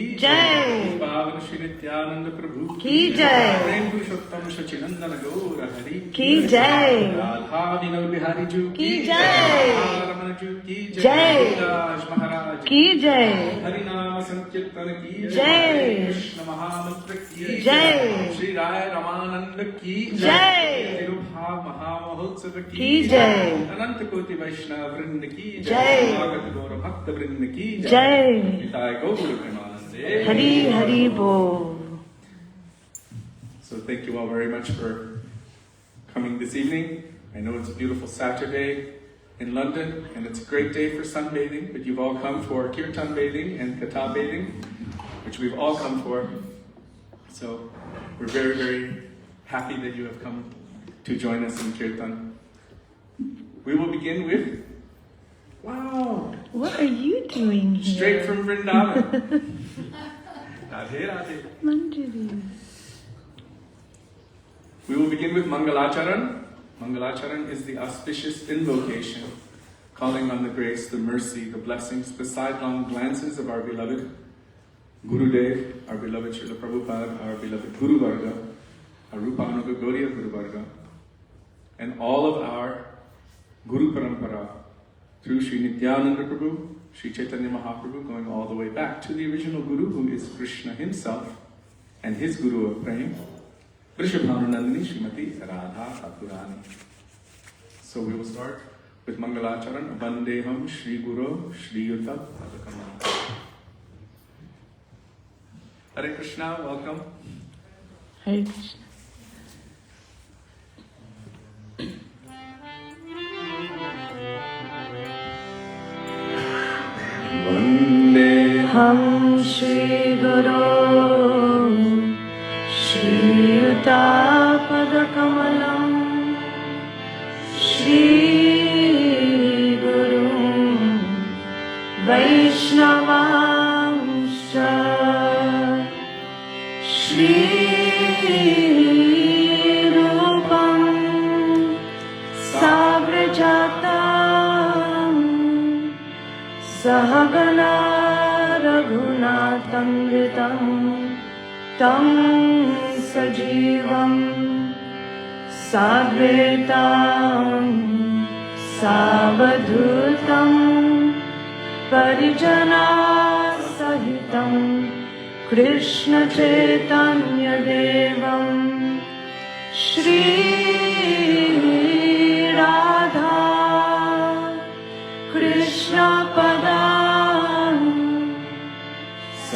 जय पावन श्री नित्यानंद प्रभु की जय प्रेम पुरुषोत्तम सचिनंदन गौर हरि की जय राधा विनोद बिहारी जी की जय रमन जी की जय राज महाराज की जय हरि नाम संकीर्तन की जय कृष्ण महामंत्र की जय श्री राय रमानंद की जय तिरुभाव महामहोत्सव की जय अनंत कोटि वैष्णव वृंद की जय स्वागत गौर भक्त वृंद की जय निताय गौर प्रेमानंद हरि हरि बोल. So thank you all very much for coming this evening. I know it's a beautiful Saturday in London and it's a great day for sunbathing, but you've all come for kirtan bathing and kata bathing, which we've all come for. So we're very, very happy that you have come to join us in kirtan. We will begin with, wow, What are you doing here? straight from Vrindavan. Radhe Radhe. Manjari. We will begin with Mangalacharan. Mangalacharan is the auspicious invocation, calling on the grace, the mercy, the blessings, the sidelong glances of our beloved Gurudev, our beloved Srila Prabhupada, our beloved Guru Varga, our Rupanuga Gauriya Guru Varga, and all of our Guru Parampara, through Sri Nityananda Prabhu, Sri Chaitanya Mahaprabhu, going all the way back to the original Guru, who is Krishna himself, and his Guru of Prem, Vrishabhananandini Srimati Radha Thakurani. So we will start with Mangalacharan, Vandeham Shri Guru Shri Yuta Padakama. Hare Krishna, welcome. Hare Krishna. हम श्री गुरु श्रीयुता पदकमलं श्री गुरु वैष्णवांश्च श्रीरूपं साग्रजातं सहगना रघुनाथामृतं तं सजीवं साद्वैतं सावधूतं परिजनसहितं कृष्ण चैतन्यदेवं श्री राधा कृष्ण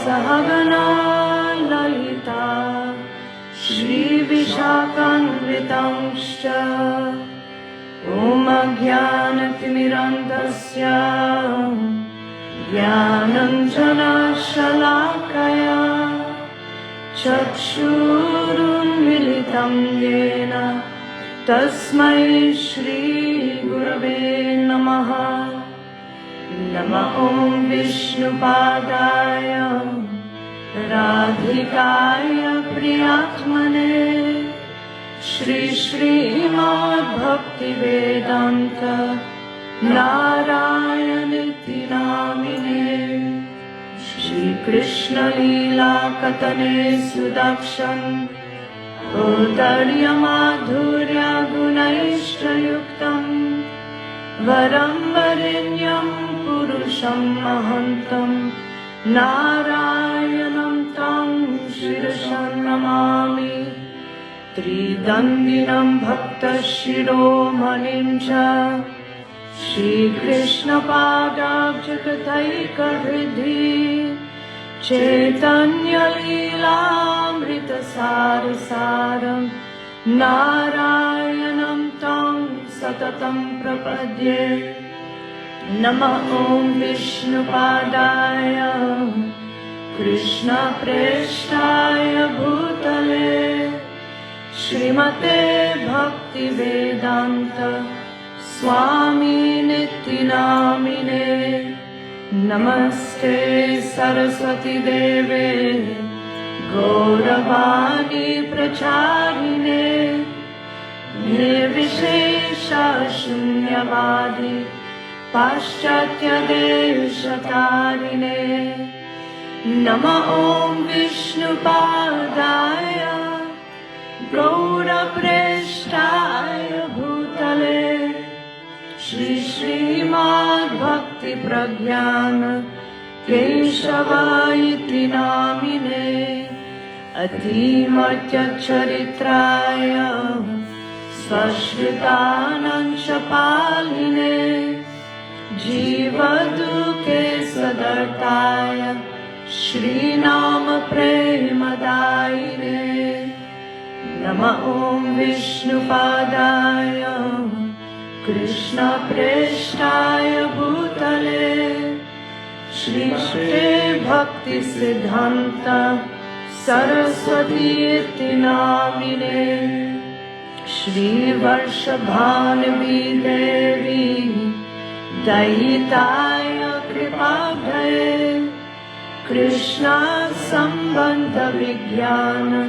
सहगना ललिता श्रीविशाखान्वितांश्च ॐ अज्ञानतिमिरन्धस्य ज्ञानाञ्जनशलाकया चक्षुरुन्मिलितं येन तस्मै श्रीगुरवे नमः. नमः ॐ विष्णुपादाय राधिकाय प्रियात्मने श्रीमद्भक्तिवेदान्त नारायणीति नामिने श्रीकृष्णलीलाकथने सुदक्षं औदार्यमाधुर्यगुणैश्च वरं वरेण्यं पुरुषं महन्तं नारायणं तं शिरसा नमामि. त्रिदण्डिनं भक्तशिरोमणिं च श्रीकृष्णपादाब्जगतैकहृदि चैतन्यलीलामृतसारसारं नारायणं तं सततं प्रपद्ये. नमः ॐ विष्णुपादाय कृष्णप्रेष्ठाय भूतले श्रीमते भक्तिवेदान्त स्वामिनिति नामिने. नमस्ते सरस्वती देवे गौरवाणी प्रचारिणे निर्विशेष शून्यवादी पाश्चात्य देशतारिणे Nama Om Vishnupadaya Gaura Preshtaya Bhutale Shri Srimad Bhakti Pragyana Keshavayiti Namine Atimatya Charitraya Svashritanancha Paline Jivaduke Sadartaya Shri Nama Premadaine Nama Om Vishnupadaya Krishna Preshtaya Bhutale Shri Shri Bhakti Siddhanta Saraswati Iti Namine Shri Varshabhanavi Devi Daitaya Kripabhaye Krishna Sambandha Vijnana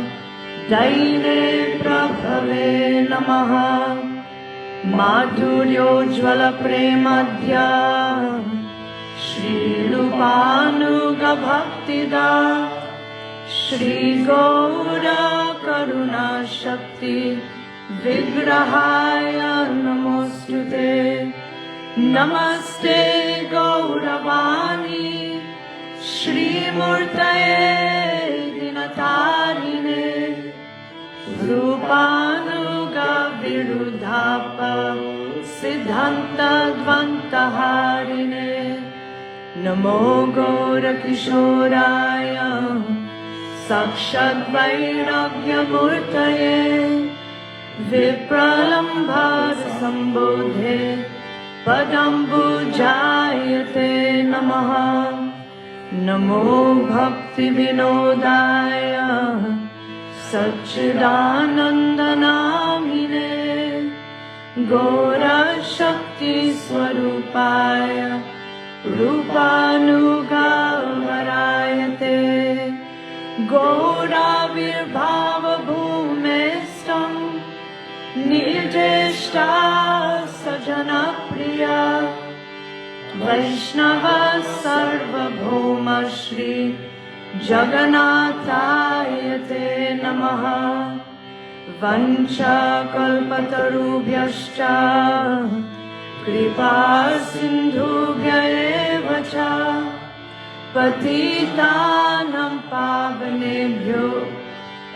Daine Prabhave Namaha Madhuryo Jvala Premadhya Shri Rupanuga Bhaktida Shri Gaura Karuna Shakti Vigrahaya Namostute Namaste Gauravani Shri Murtaye Dinatarine Rupanuga Virudhapa Siddhanta Dvantaharine Namo Gaura Kishoraya Sakshat Vairagya Murtaye Vipralambha Sambodhe Padambu Jayate Namaha Namo Bhakti Vinodaya Satchidananda Namine Gora Shakti Swarupaya Rupanuga Varayate Gora Virbhava Bhumestam Nirjeshta Sajana Priya Vaishnava Sarva Bhoma Shri Jagannatayate Namaha Vancha Kalpatarubhyascha Kripa Sindhubhya eva cha Patitanam Pavanebhyo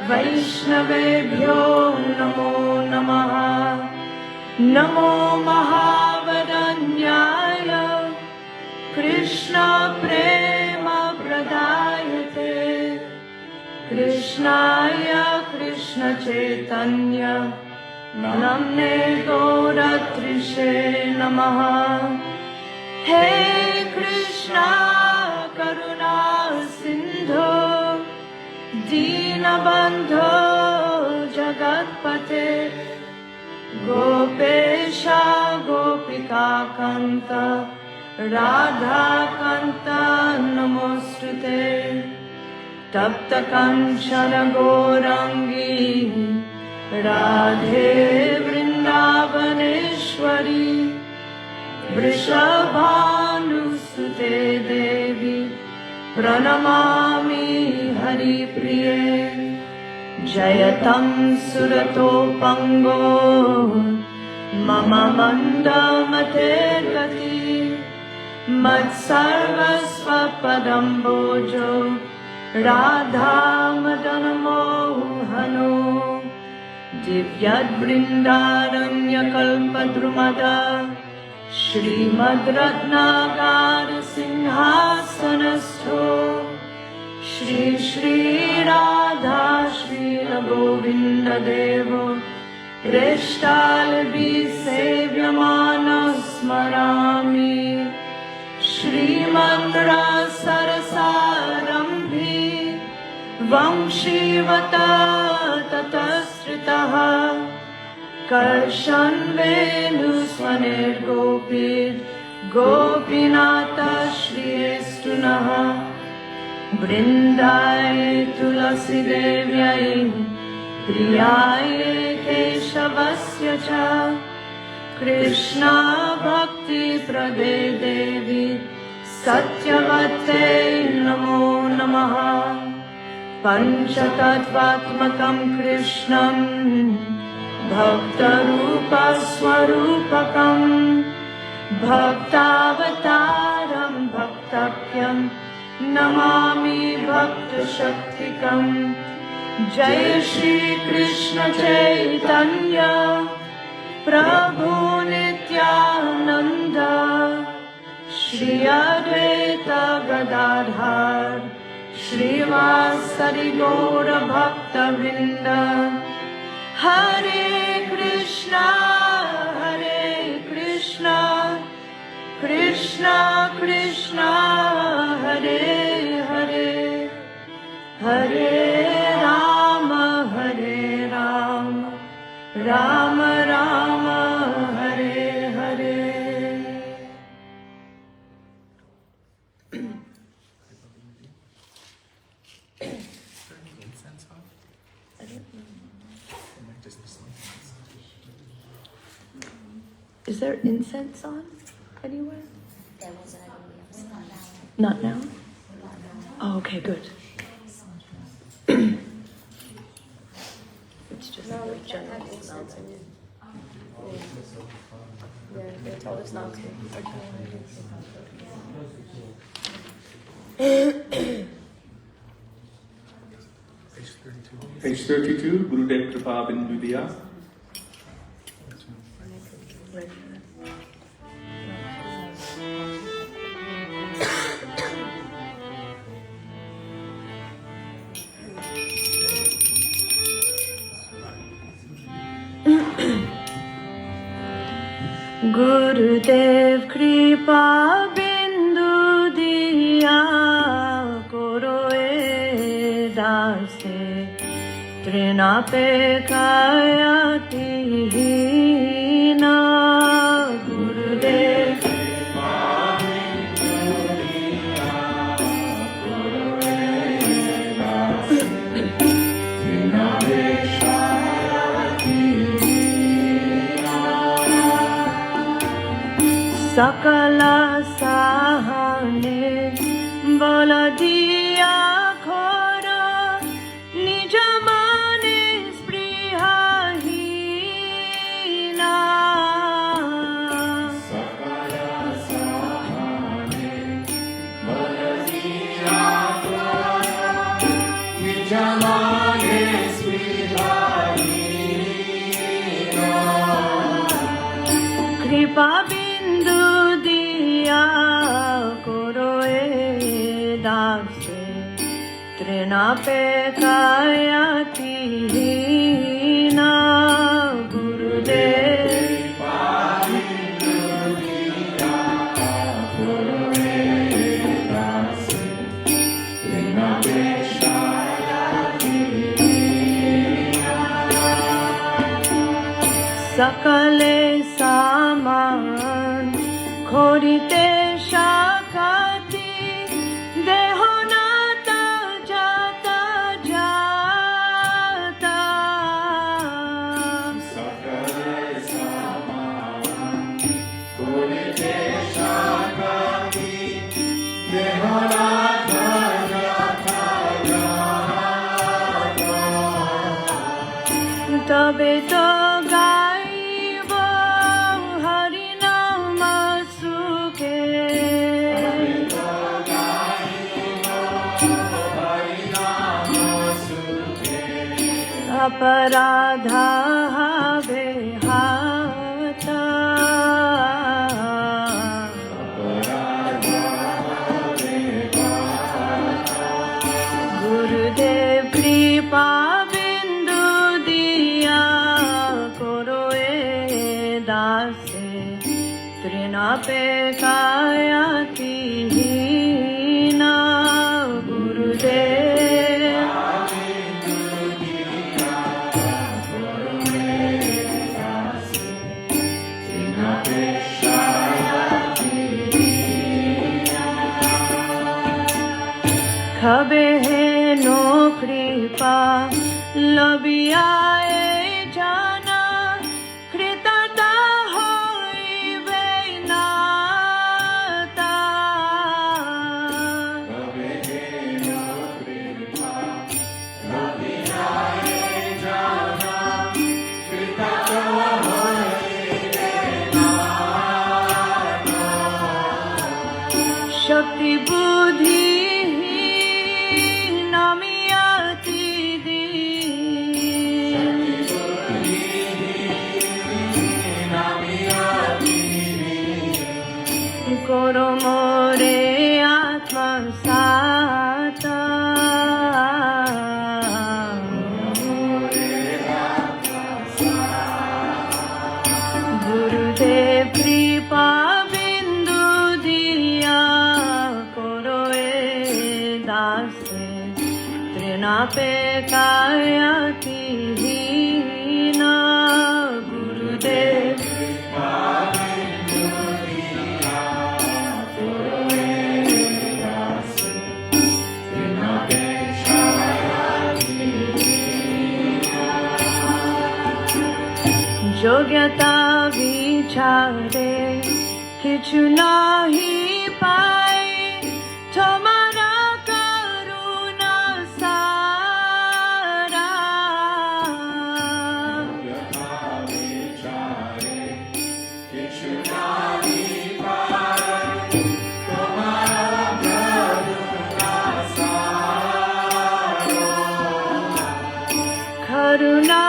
Vaishnavebhyo Namo Namaha Namo Mahavadanyaya Krishna Prema Pradayate Krishnaya Krishna Chaitanya Namne Gauratrishe Namaha Hey Krishna Karuna Sindhu Dinabandho Jagatpate Gopesha Gopika Kanta Radha Kanta Namostute Tapta Kanchana Gourangi Radhe Vrindavaneshwari Vrishabhanusute Devi Pranamami Hari Priye Jayatam Surato Pango Mama Manda Matergati Matsarvasva Padam Bojo Radha Madana Mohano Divyad Vrindaranya Kalpadrumada Srimad Ratnagara Sinhasanastho Shri Shri Radha Shri Govinda Devo Reshtalbi Sevyamana Smarami Shrimad Rasarasarambhi Vamshivata Tatasritaha Karshan Venu Swanir Gopir Gopinata Shri Estunaha Vrindaye Tulasi Devyai Priyaye Keshavasya Cha Krishna Bhakti Prade Devi Satyavate Namo Namaha Panchatattvatmakam Krishnam Bhaktarupa Swarupakam Bhaktavataram Bhaktakyam Namami Bhakta Shaktikam Jai Shri Krishna Chaitanya Prabhu Nityananda Shri Advaita Gadadhar Shrivasari Gaura Bhakta Vrinda Hare Krishna Krishna Krishna Hare Hare Hare Rama Rama Rama Hare Hare. Is there incense on anywhere? There was another one. Not now? Oh, okay, good. It's just very general smelting. Yeah, they told us not to. Page 32, Gurudev Kripa Bindu Diya. Gurudev Kripa Bindu Diya Koro Dase Trinape Kayati Hina Gurudev Kripa Bindu Diya Koro Dase Trinape Sakala Sahane Bola Diya Khora Nijamane Sprihahina Sakala Sahane Bola Diya Khora Nijamane Sprihahina Kripa Bindu Diya Koro Dase Trinape Kayati Hina Gurudev Bindu Diya Koro Dase Trinape Kayati Hina Sakale Saman Khorite Shakati Dehonata Jata Jata Sakale Saman Khorite Shakati Dehonata Jata Jata Tabe to Aparadha Vehata Gurudev Kripa Bindu Diya Koro Dase Trinape Kayati Hina Gurudev Khabe no kripa labiyae jana kritata hoibe nata Trinapekayatihina Gurudev Yogyata vichare kichu nahi pai tomara karuna sara Yogyata vichare kichu nahi pai tomara karuna sara karuna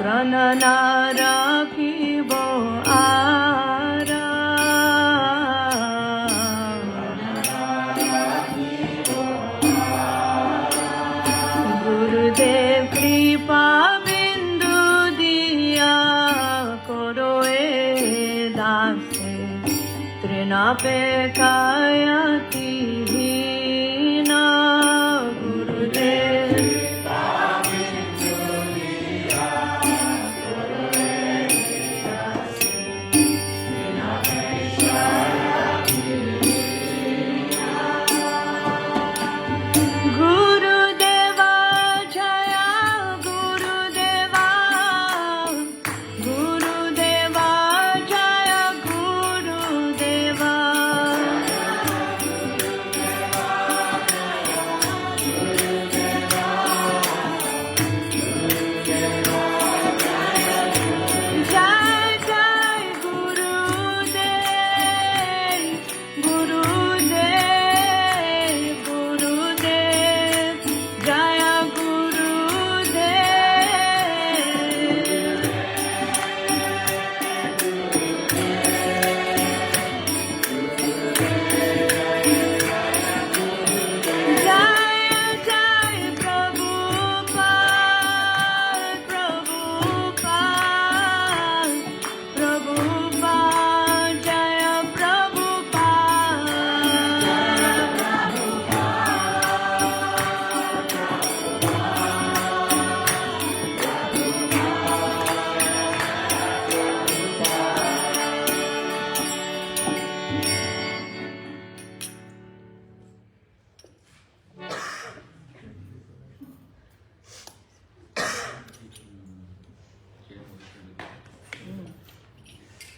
Prananara kibo ara Gurudev kripa bindu diya koro e dase Trinapekayatihina Gurudev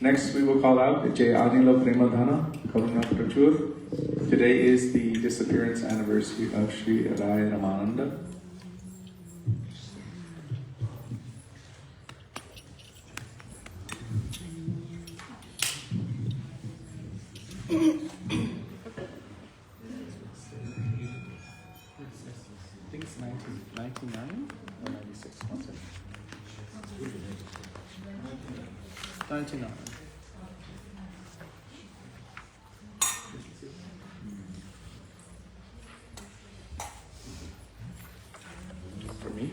Next, we will call out Jai Anila Premadhana Karuna Prachur. Today is the disappearance anniversary of Sri Adai Ramananda. I think it's 1999 or 96. 99. For me?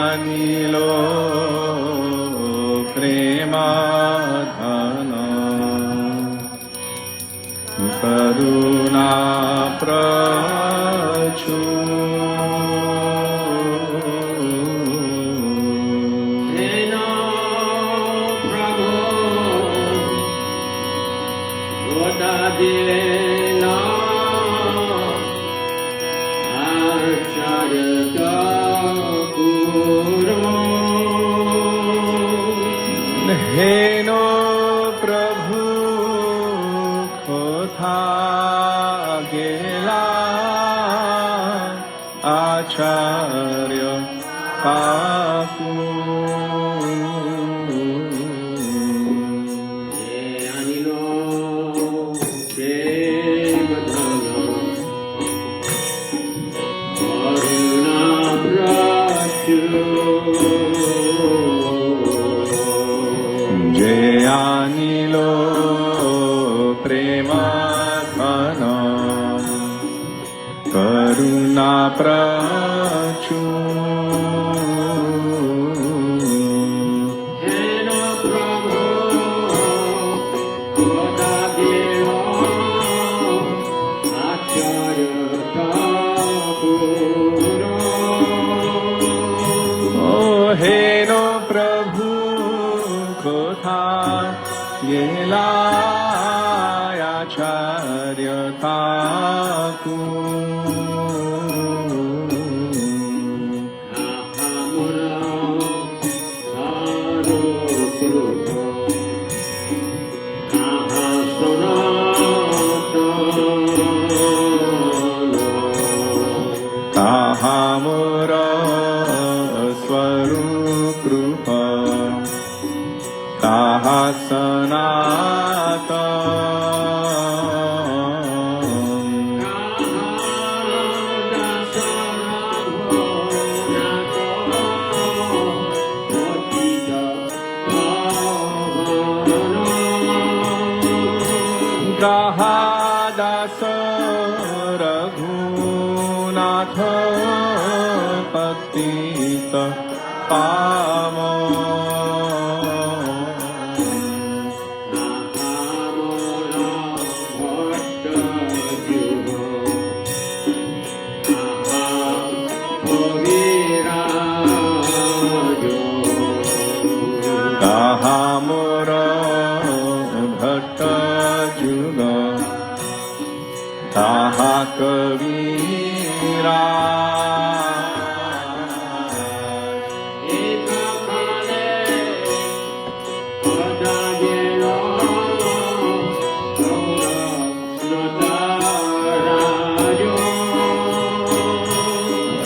Jayanilo Premadhana Karuna Prachur Heno Prabhu Godadena Archayaka Guru Jeyanilo prema dhana karuna prachu Hena Prabhu kodagyo acharya kapuro Oh Hena Prabhu kotha Yela acharya kapuro Tahamura swaruprupa tahasanata Grahadasa Raghunatha Patita Pamo Tahamura Bhatta Juga Taha Kavira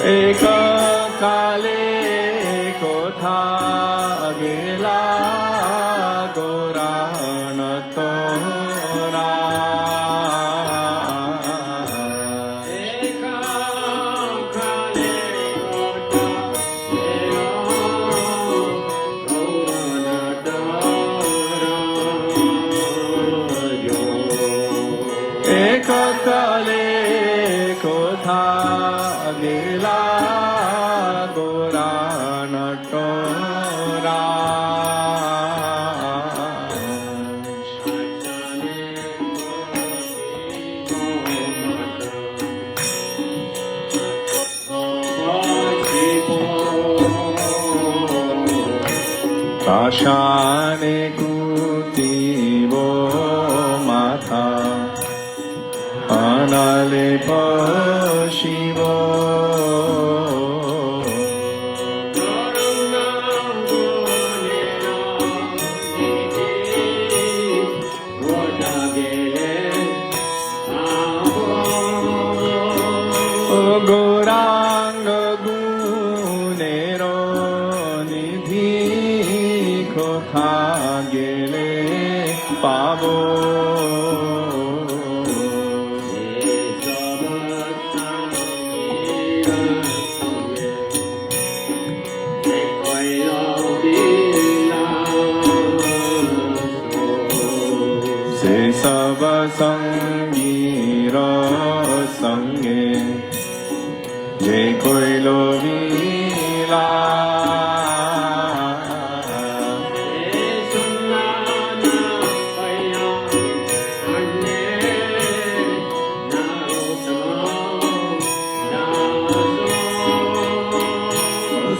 Eka Kale Kotha Gela Goranatora Eka Kale Kotha Goranatora Eka Kale Kotha Gela Goranatora Kashane Kutivo Mata Anale Pashivo Goranga Gunero Nidhi Kothagele Pavo Se Sava Sangira Sange Je koi lo vila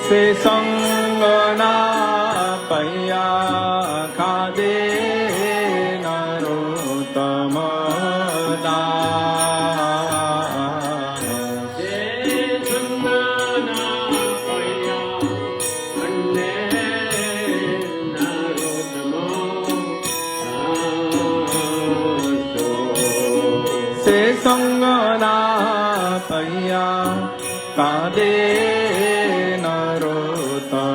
Se sangana paya khade narotama da Se sangana paya kade narota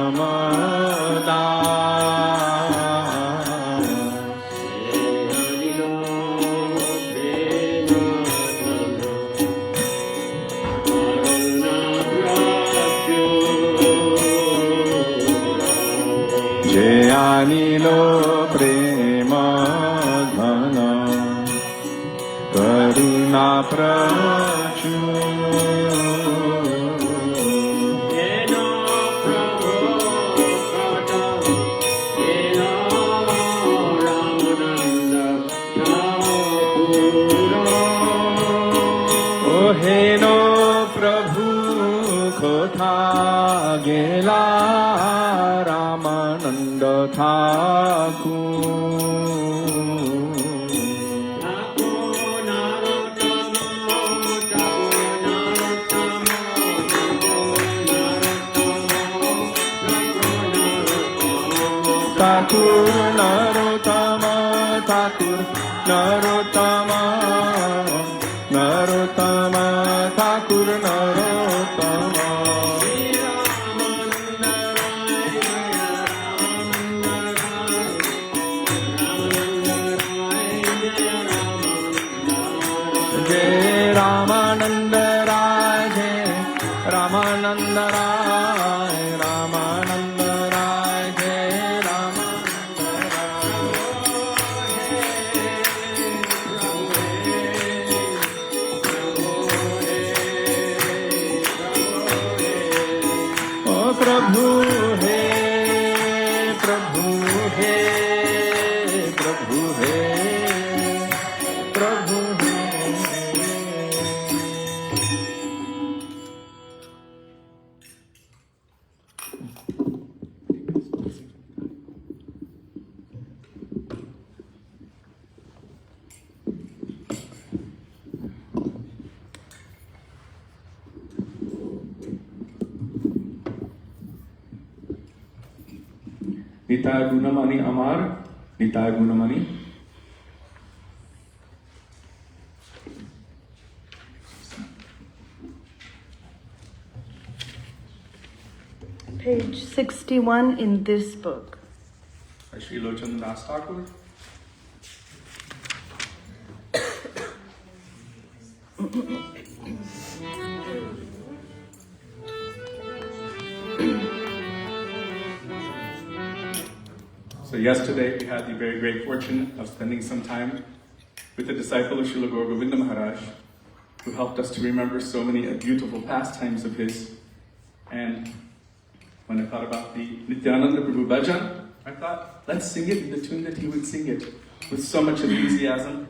જે આનીલો પ્રેમ ધન કરુણા પ્રચુર હેનો પ્રભુ કોથા ગેલા રામાનંદ ઠાકુર ઠાકુર નરોત્તમ ઠાકુર નરોત્તમ નરોત્તમ ઠાકુર નરોત્તમ જય રામાનંદ રાય જય રામાનંદ રાય રામાનંદ રાય જય રામાનંદ રાય ઓ પ્રભુ હે પ્રભુ હે પ્રભુ હે પ્રભુ હે Nitaya Gunamani Amar, Nitaya Gunamani. Page 61 in this book. By Sri Lochan Das Thakur. So yesterday we had the very great fortune of spending some time with the disciple of Srila Gaur Govinda Maharaj, who helped us to remember so many beautiful pastimes of his. And when I thought about the Nityananda Prabhu Bhajan, I thought, let's sing it in the tune that he would sing it, with so much enthusiasm.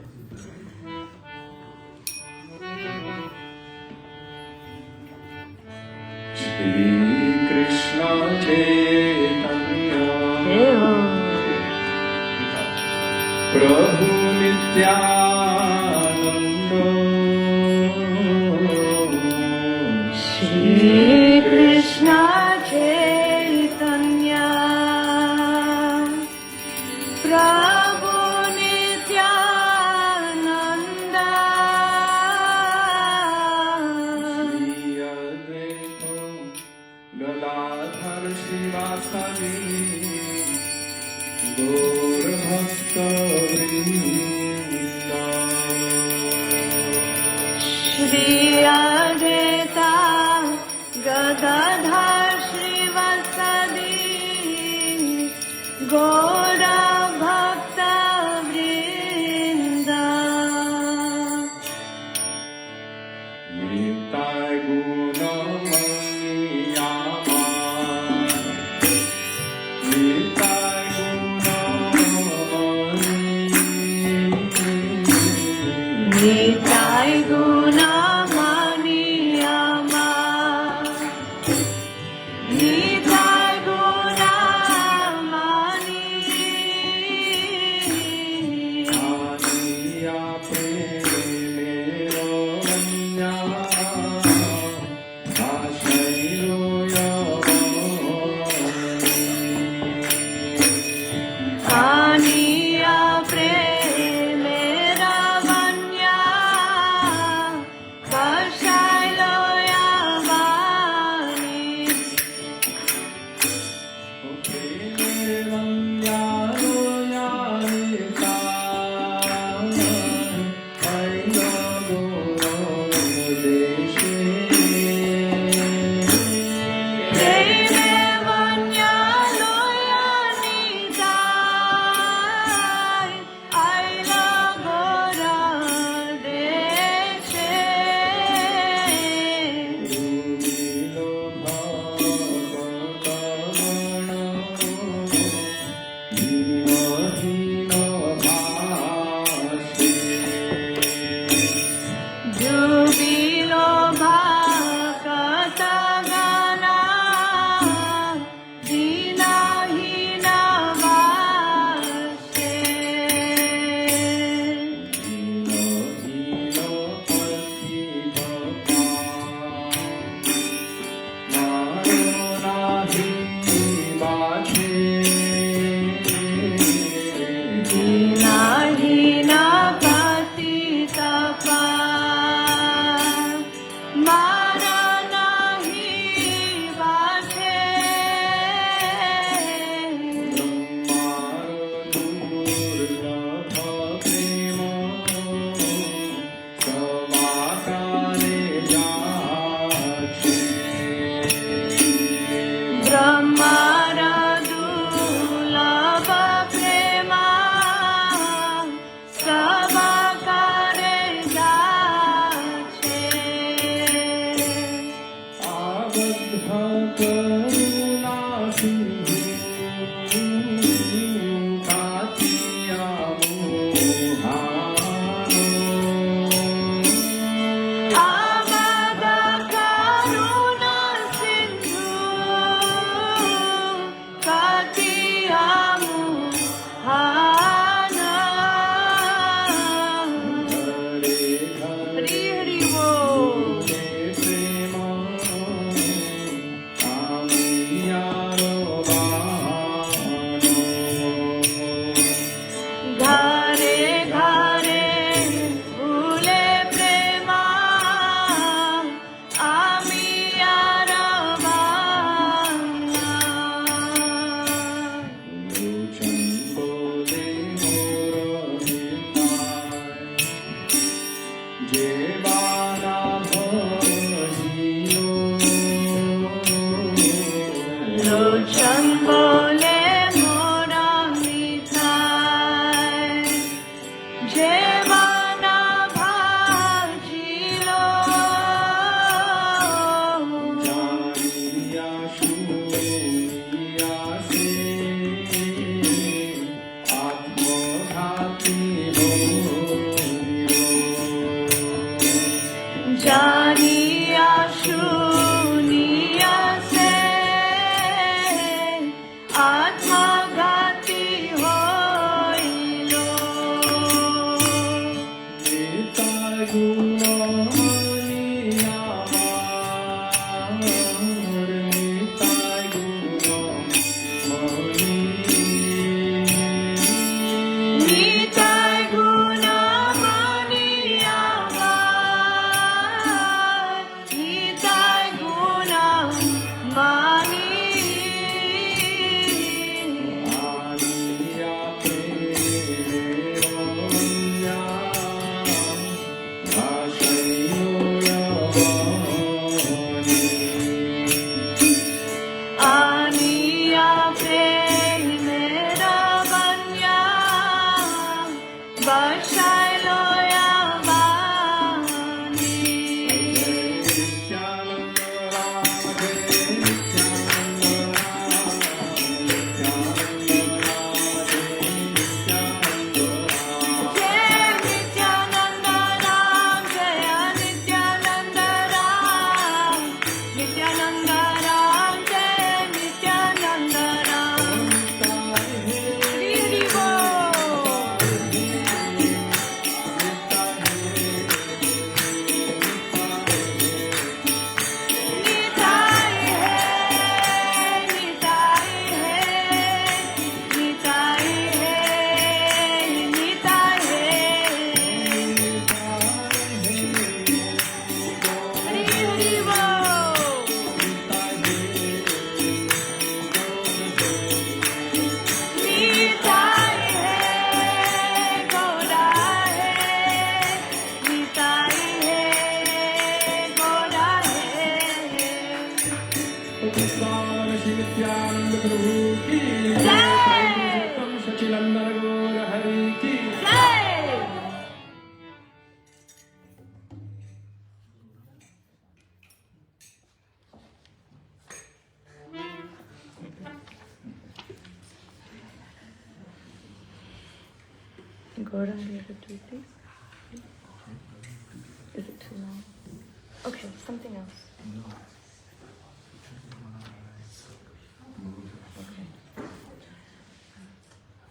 Shri Krishna Chaitanya Prabhu Nityananda Shri Krishna Chaitanya Prabhu Nityananda Shri Advaita Gadadhar Shivasadi Gaur Bhakta Vrinda Shri Advaita Gadadhar Shrivasadi Gaura Bhakta Vrinda Nitai Gunamani Amar Nitai Gunamani जानिया शुनिया से नित्यानंद प्रभु की जय। उत्तम सचिनंदन गौर हरि की जय। Gordon, do you have a tweet, please? Is it too long? Okay, something else.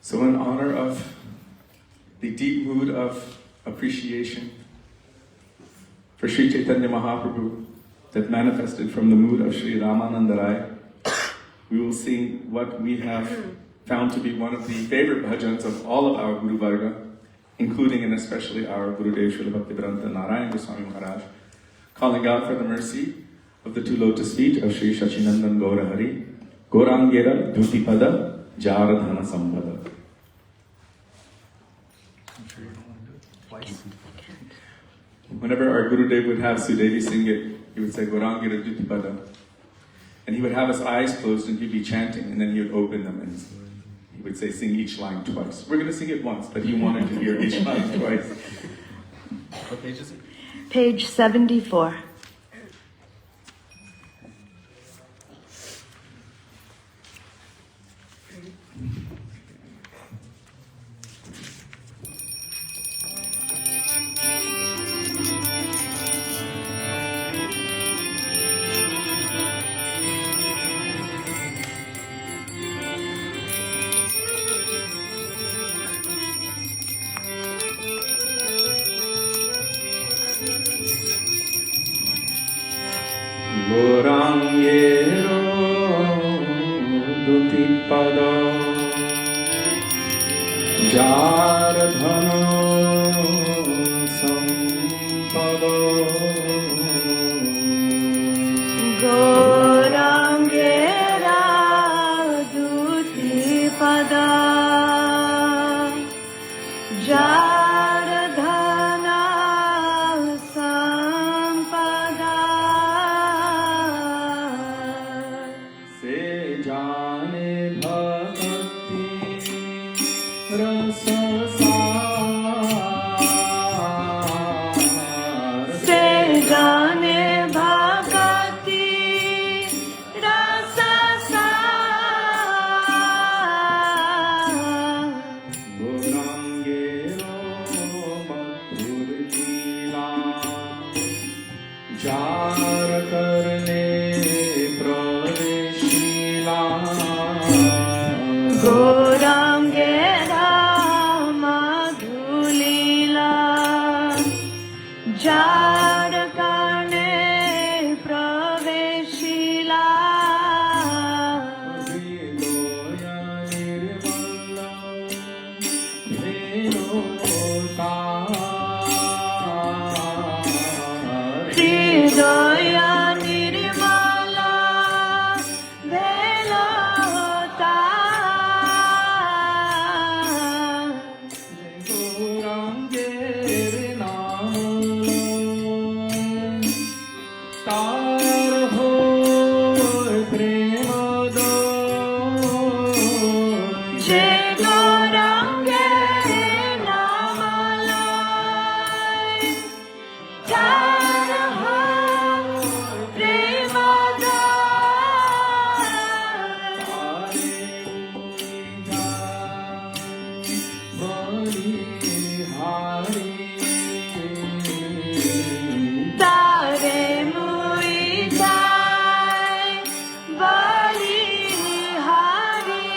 So in honor of the deep mood of appreciation for Sri Chaitanya Mahaprabhu that manifested from the mood of Sri Ramananda Rai, we will sing what we have found to be one of the favorite bhajans of all of our Guru Varga, including and especially our Gurudev Srila Bhaktivedanta Narayan Goswami Maharaj, calling out for the mercy of the two lotus feet of Sri Sachinandan Gaura Hari, Gorangera Dhutipada Jaradhana Sambhada. Whenever our Gurudev would have Sudevi sing it, he would say Gorangera Dhutipada. And he would have his eyes closed and he'd be chanting, and then he would open them and he would say, sing each line twice. We're going to sing it once, but he wanted to hear each line twice. What page is it? Page 74. Gorangero Dhutipada Jaradhana Sampada Gorangera Dhutipada Jaradhana Sampada Se jane bhakti rasa Se jane bhakti rasa Gorangero mathur kila jar karne praveshila Gorangera madhulila Jarkane praveshila Hridoya nirmala Velotar Hridoya nirmala velota Gorangere naam tar hoy premada Je gorange namalai Jaraha premada Tare mui jai bali hari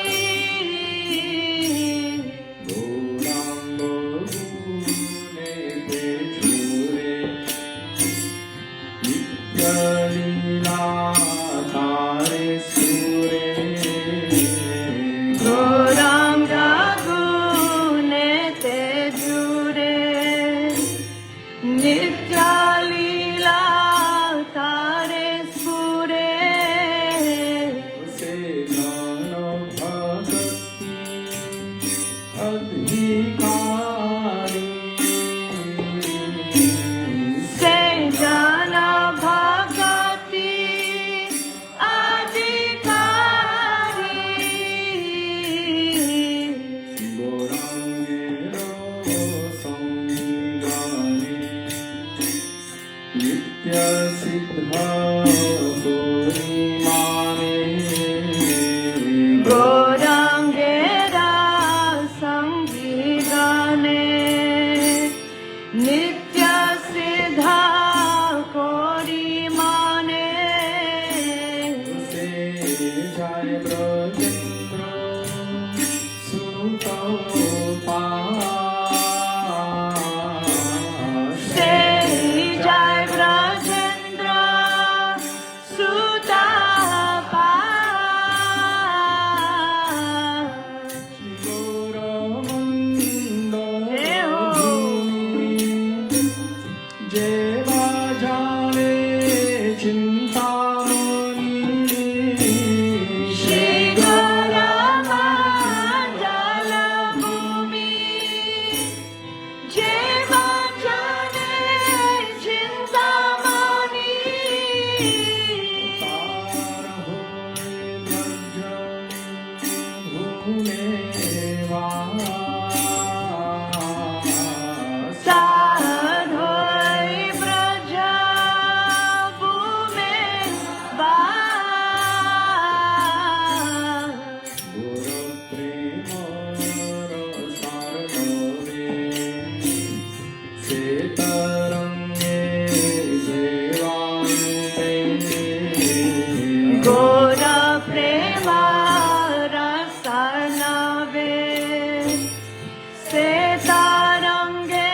Gorangera Sangigane Nitya Siddha Kori Mane Se Jai Brajendra Suta Pa Sei Jai Brajendra Sutapa Jeva Jale Chintamani Shri Gaurama Jala Bhumi Jeva Jane Chintamani Sadhoy Braja Bhume Ba Gora Prema Rasanave Setarange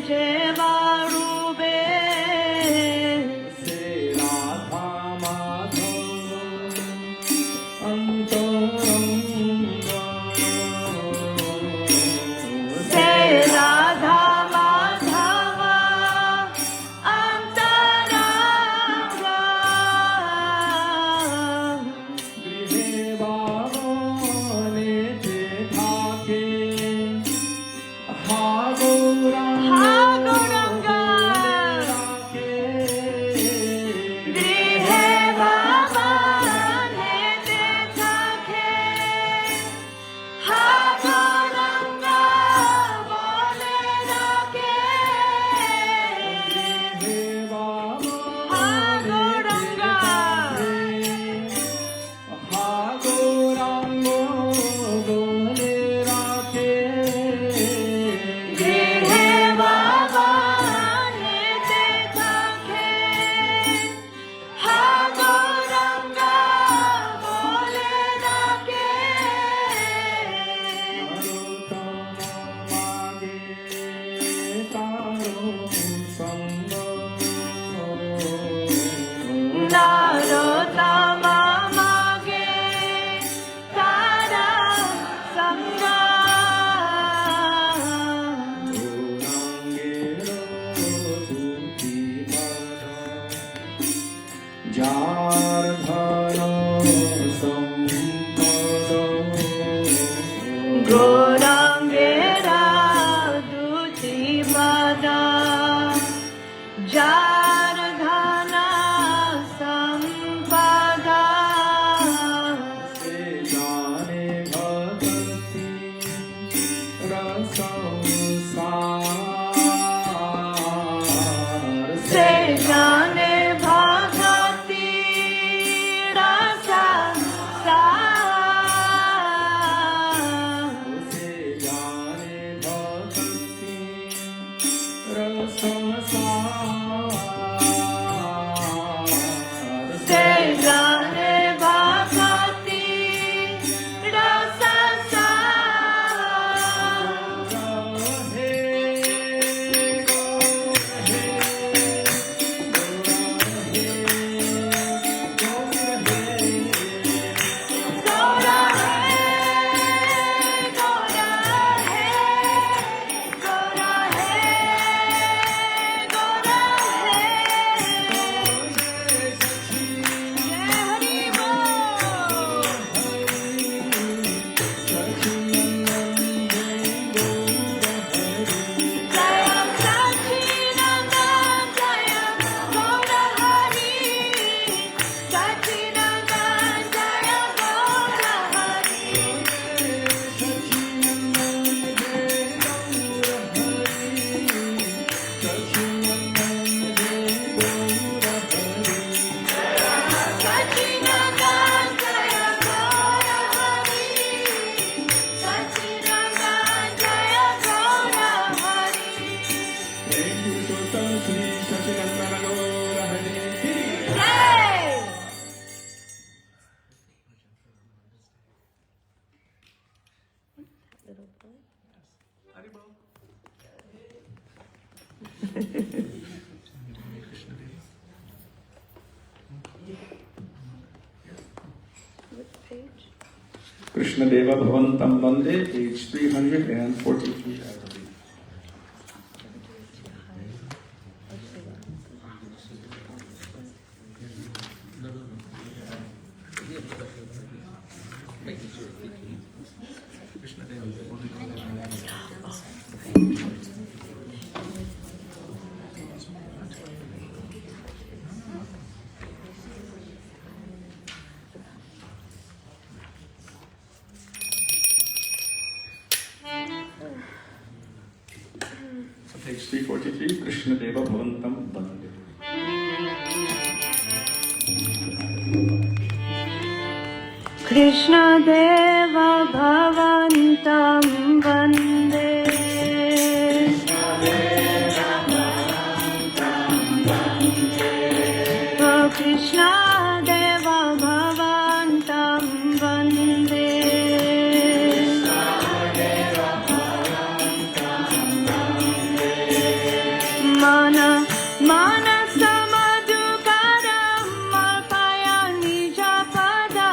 Jevarube Se Radha Madhava Antaranga Haguranga Grihe Baba Nete Thake Haguranga Bole Rake Grihe Baba Nete Thake Haguranga Bole Rake Narotama Mage Tara Sangha Gorangera Duti Pada Jardhana Sampada Se Jane Bhagati Rasa Sa Haribol. What page? Krishna Deva Bhavantam Bande, page 343, I believe. So page 343, Krishna Deva Bhavantam Bande. Krishna Deva Bhavantam Vande Oh Krishna Deva Bhavantam Vande Mana Mana Samadhukaram Marpaya Nija Pada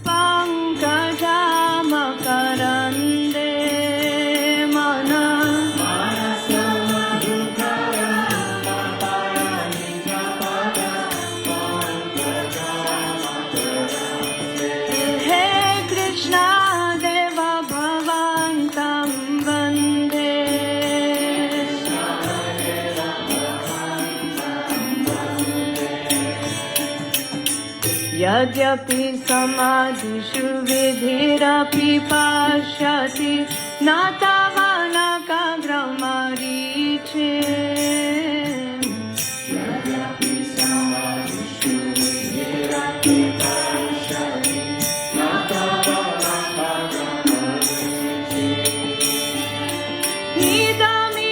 Pankajam Karande Mana Hey Krishna Deva Bhavantam Vande Yadyapi samadhishu vidhirapi pashyati natavanaka gramariche Yadyapi samadhishu vidhirapi pashyati natavanaka gramariche Idami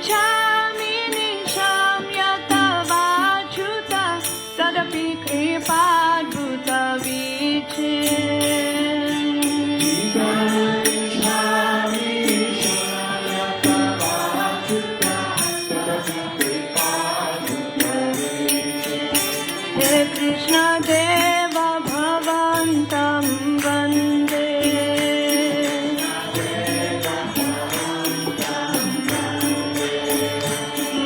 chami nisham yatavachuta tadapi kripa Hey Krishna Deva Bhavantam Vande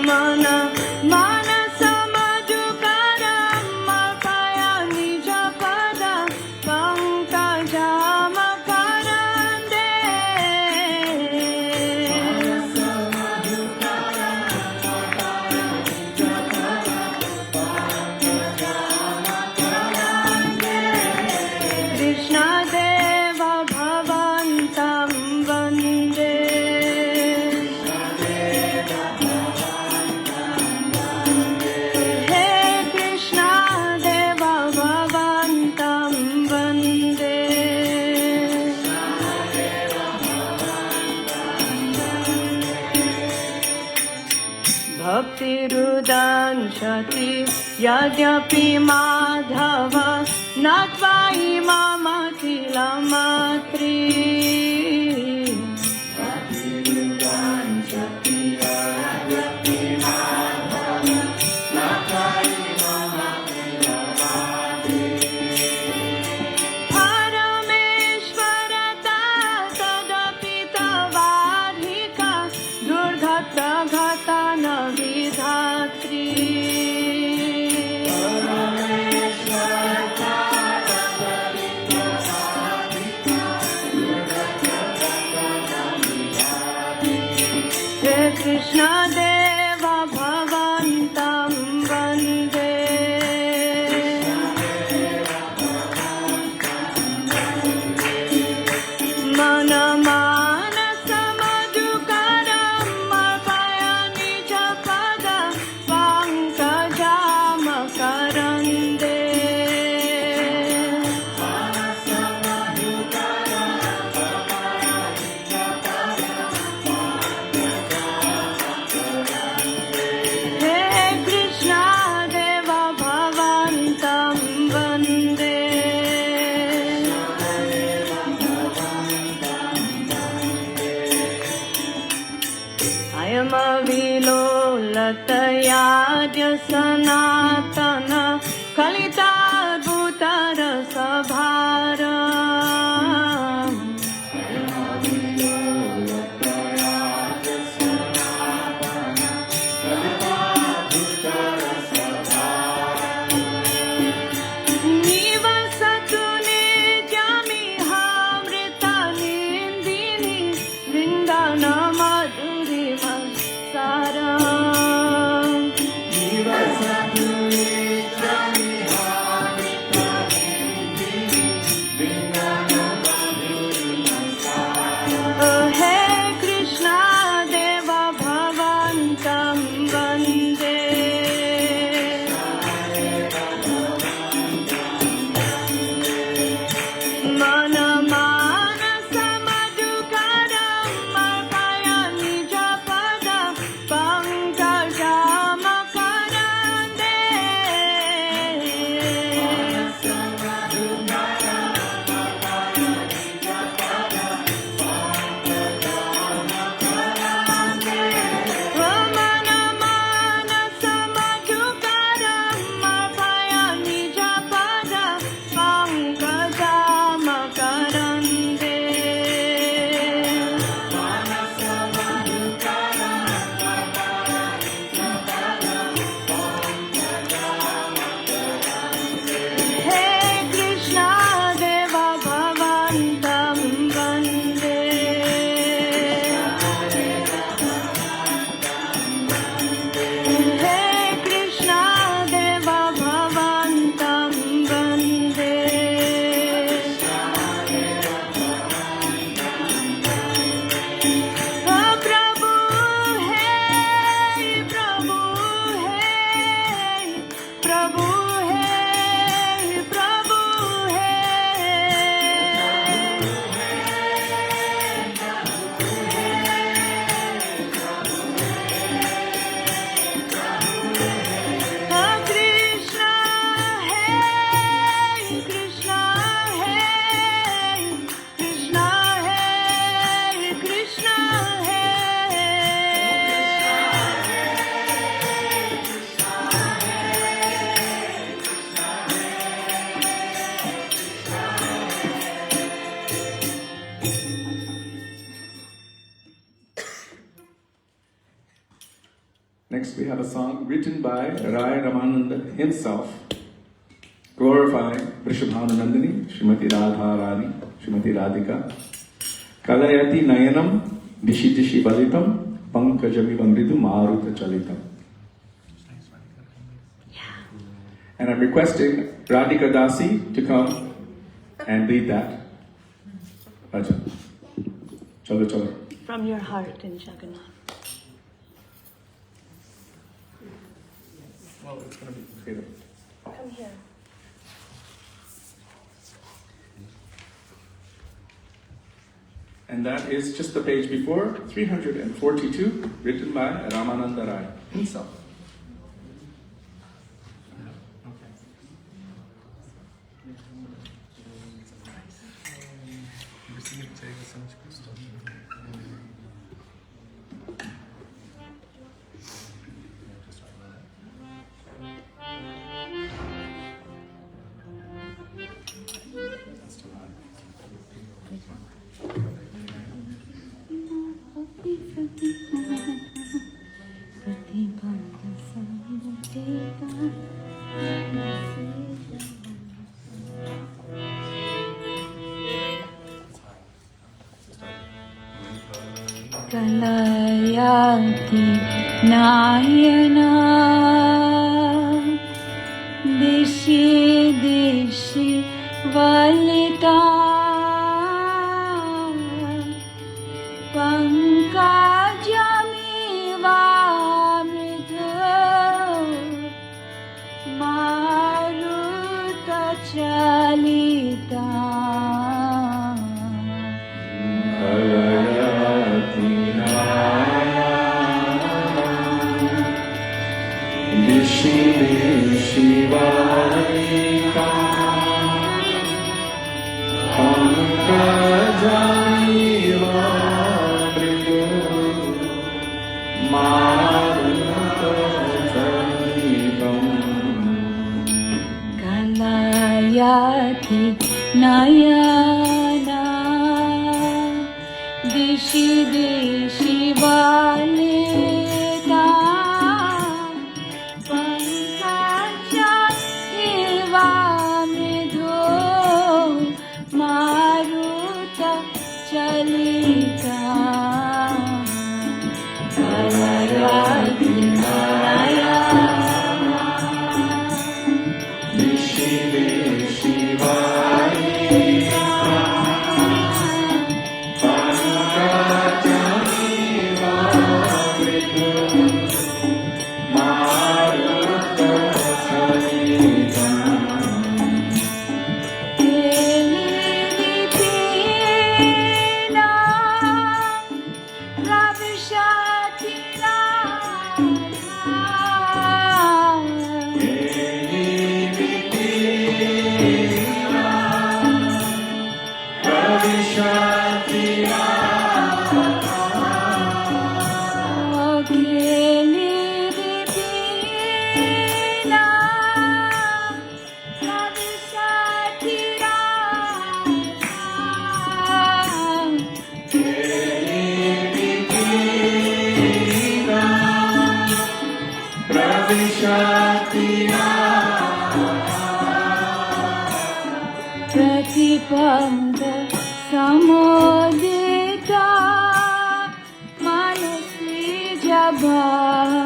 Mana Mana Samadhukaram Marpaya Nija Pada Pankajam Karande Krishna Deva Bhavantam Vande Hey Krishna Deva Bhavantam Vande Bhakti Rudanshati Yadyapi Madhava Natva Imamati Lamatri Bhakti Rudanshati Yadyapi Madhava Natva Imamati Lamatri Parameshwarata Tadapi Tavadhika Durghata Ghatana Vidhatri Parameshwarata Tadapi Tavadhika यतयाद्य Sanatan कलिताद्भुतरसभार Next we have a song written by Rai Ramananda himself, glorifying Vrishabhananandini, Srimati Radharani, Srimati Radhika. Kalayati Nayanam, Dishi Dishi Balitam, Pankajami Vandridu Maruta Chalitam. And I'm requesting Radhika Dasi to come and lead that bhajan. Chalo chalo. From your heart in Jagannath. Well, it's going to be clear. Come here. And that is just the page before, 342, written by Ramananda Rai himself. Kalayati Nayana Dishi Dishi Valita Pankajami Vamrita Maruta Chalita दिशि दिशि वालिता पंकजा इवा मृदु मारुत चलिता प्रतिपंद समोदिता मनसी जबाधा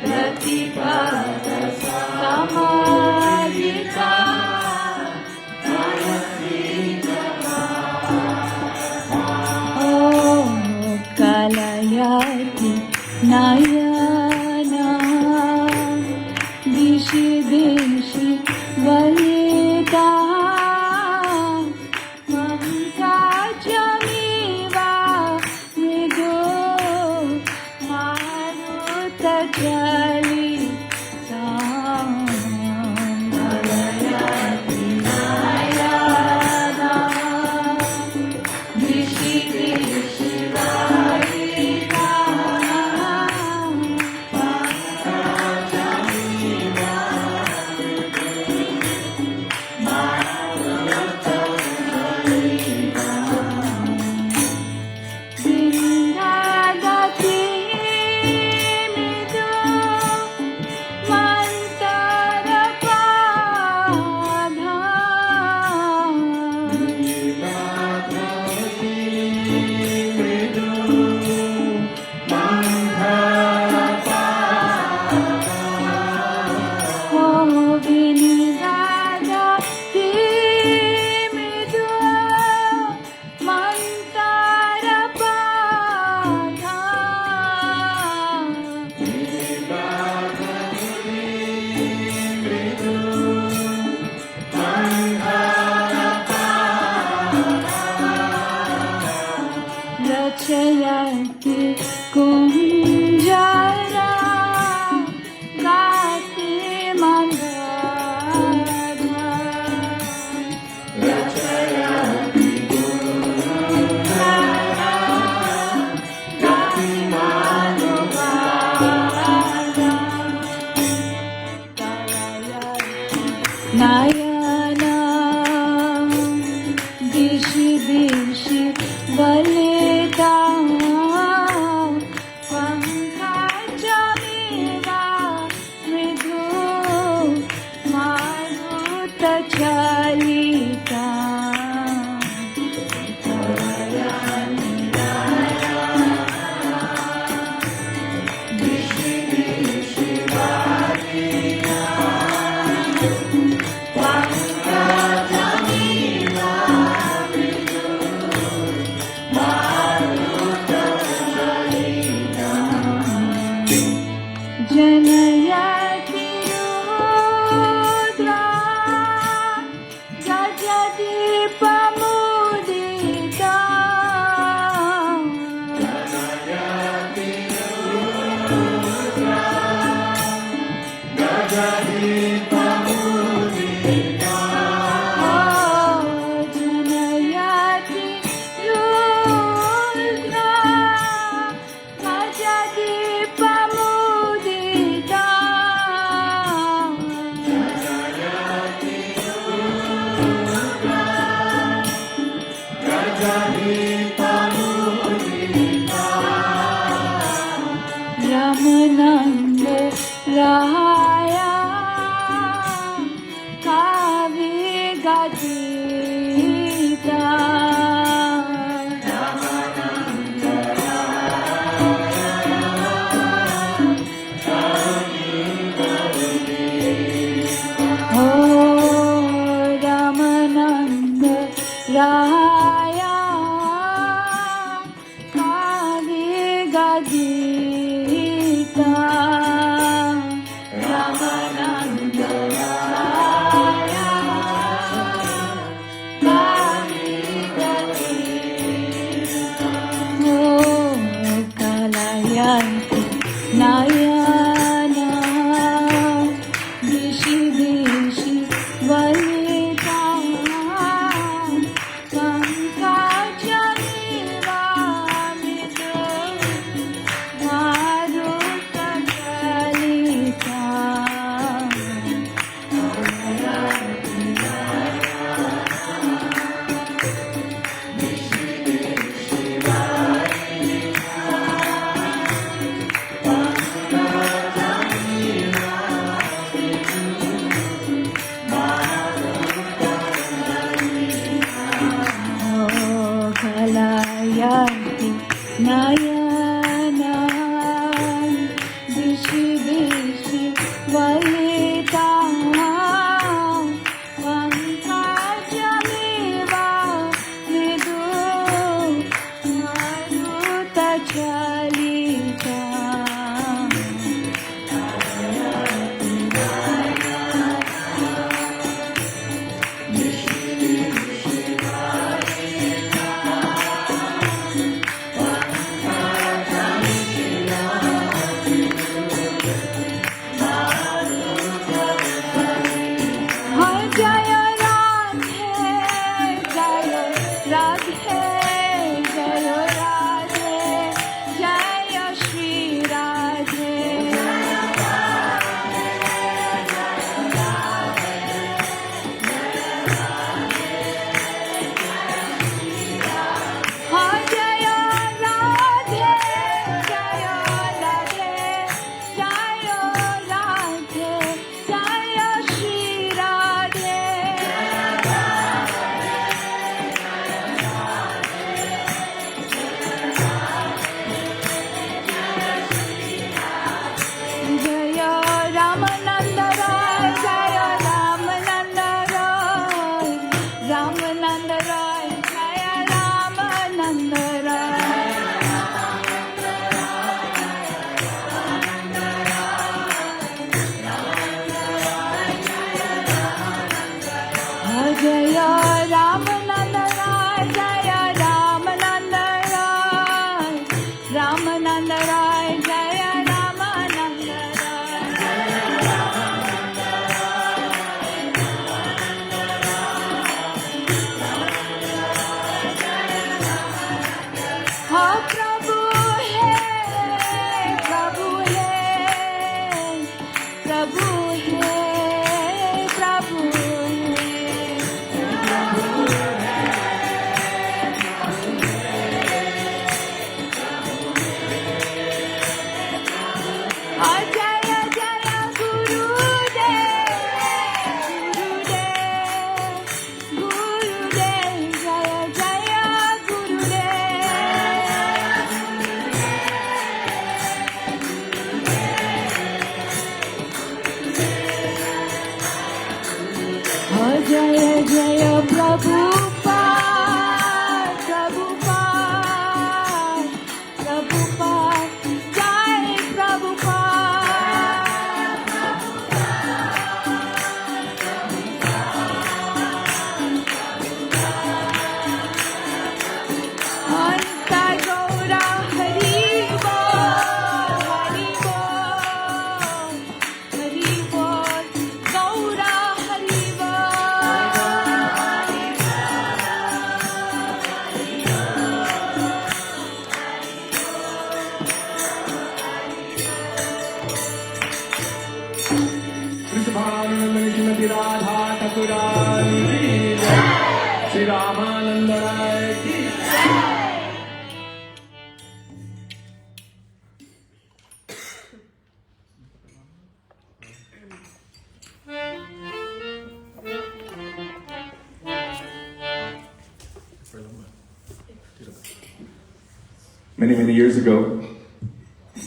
प्रतिपंद समोदिता मनसी जबाधा ओ कलयति नयना दिशि दिशि वलिता पंकजमिवा मृदु मारुत चलिता कलयति नयना दिशि दिशि वलिता रचयति कुञ्जरा गाति मन्दारा रचयति कुञ्जरा गाति मन्दारा नयना दिशि दिशि वलिता पंकजमिवा मृदु मारुत चलिता दिशि दिशि वलिता पंकजमिवा जनयति रुद्रा गजदीपमुदिता जनयति रुद्रा गजदीपमुदिता जनयति रुद्रा गजदीपमुदिता जनयति Rudra Raya Kali Gadita Ramananda Raya Kali Gadita Oh Kalayanti Nayana Dishi Dishi Valita Pankajaniva Midu Maruta Kalita Oh Kalayanti Nayana Dishi Dishi Valita Pankajaniva Vidu Maruta Chalita Hai Jaya Radhe, Jaya Radhe, Jaya Radhe, Jaya Shri Radhe. Hai Jaya Radhe, Jaya Radhe, Jaya Radhe, Jaya Shri Radhe. Jaya Ramananda Rai, Jaya Ramananda Rai, Ramananda Rai, Jaya Ramananda Rai. Jaya Ramananda Rai, Jaya Ramananda Rai, Ramananda Rai, Jaya Ramananda Rai. Ha Prabhu hai, Prabhu hai, Prabhu hai, Prabhu hai. Jaya Jaya Gurudev, Gurudev, Gurudev, Jaya Jaya Gurudev. Jaya Jaya Prabhupada, Prabhupada, Prabhupada, Jai Prabhupada. Anta Gaura Hari Bol, Hari Bol, Hari Bol, Gaura Hari Krishnanand Shrimati Radha Thakurani की जय। श्री रामानंद राय की Many years ago,